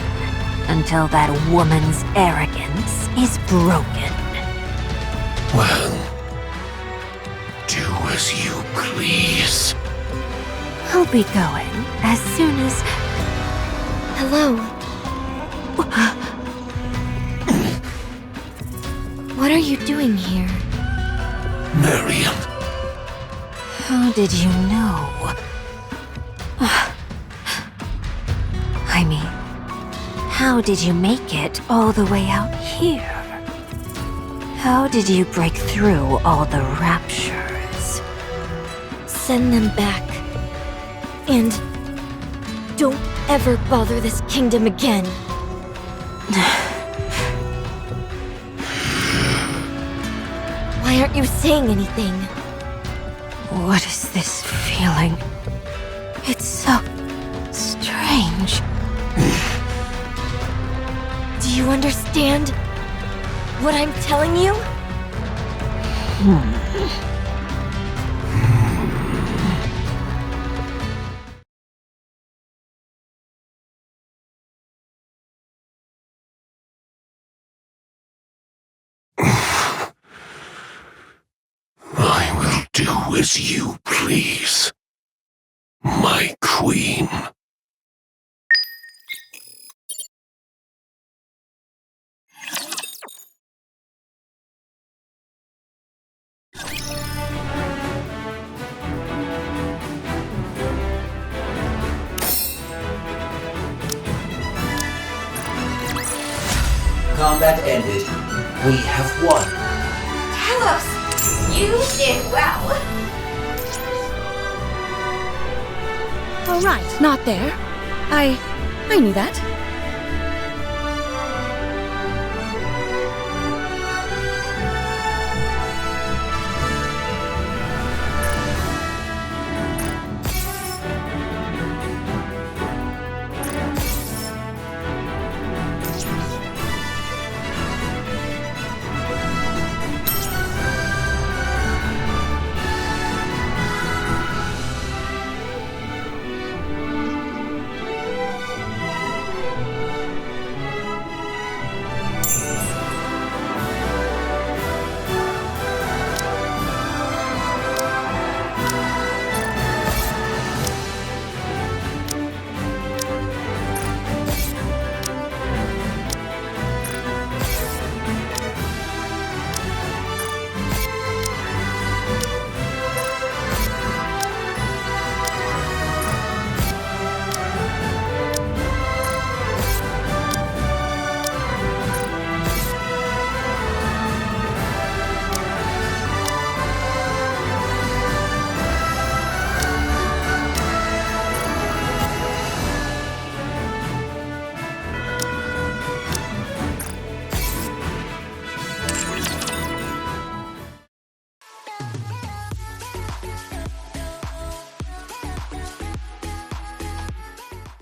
until that woman's arrogance is broken. Well, do as you please. I'll be going as soon as... Hello. What are you doing here? Miriam. How did you know? I mean, how did you make it all the way out here? How did you break through all the raptures? Send them back. And don't ever bother this kingdom again. Why aren't you saying anything? What is this feeling? It's so strange. Do you understand what I'm telling you? I will do as you please, my queen. Combat ended. We have won. Talos, you did well. All right, not there. I knew that.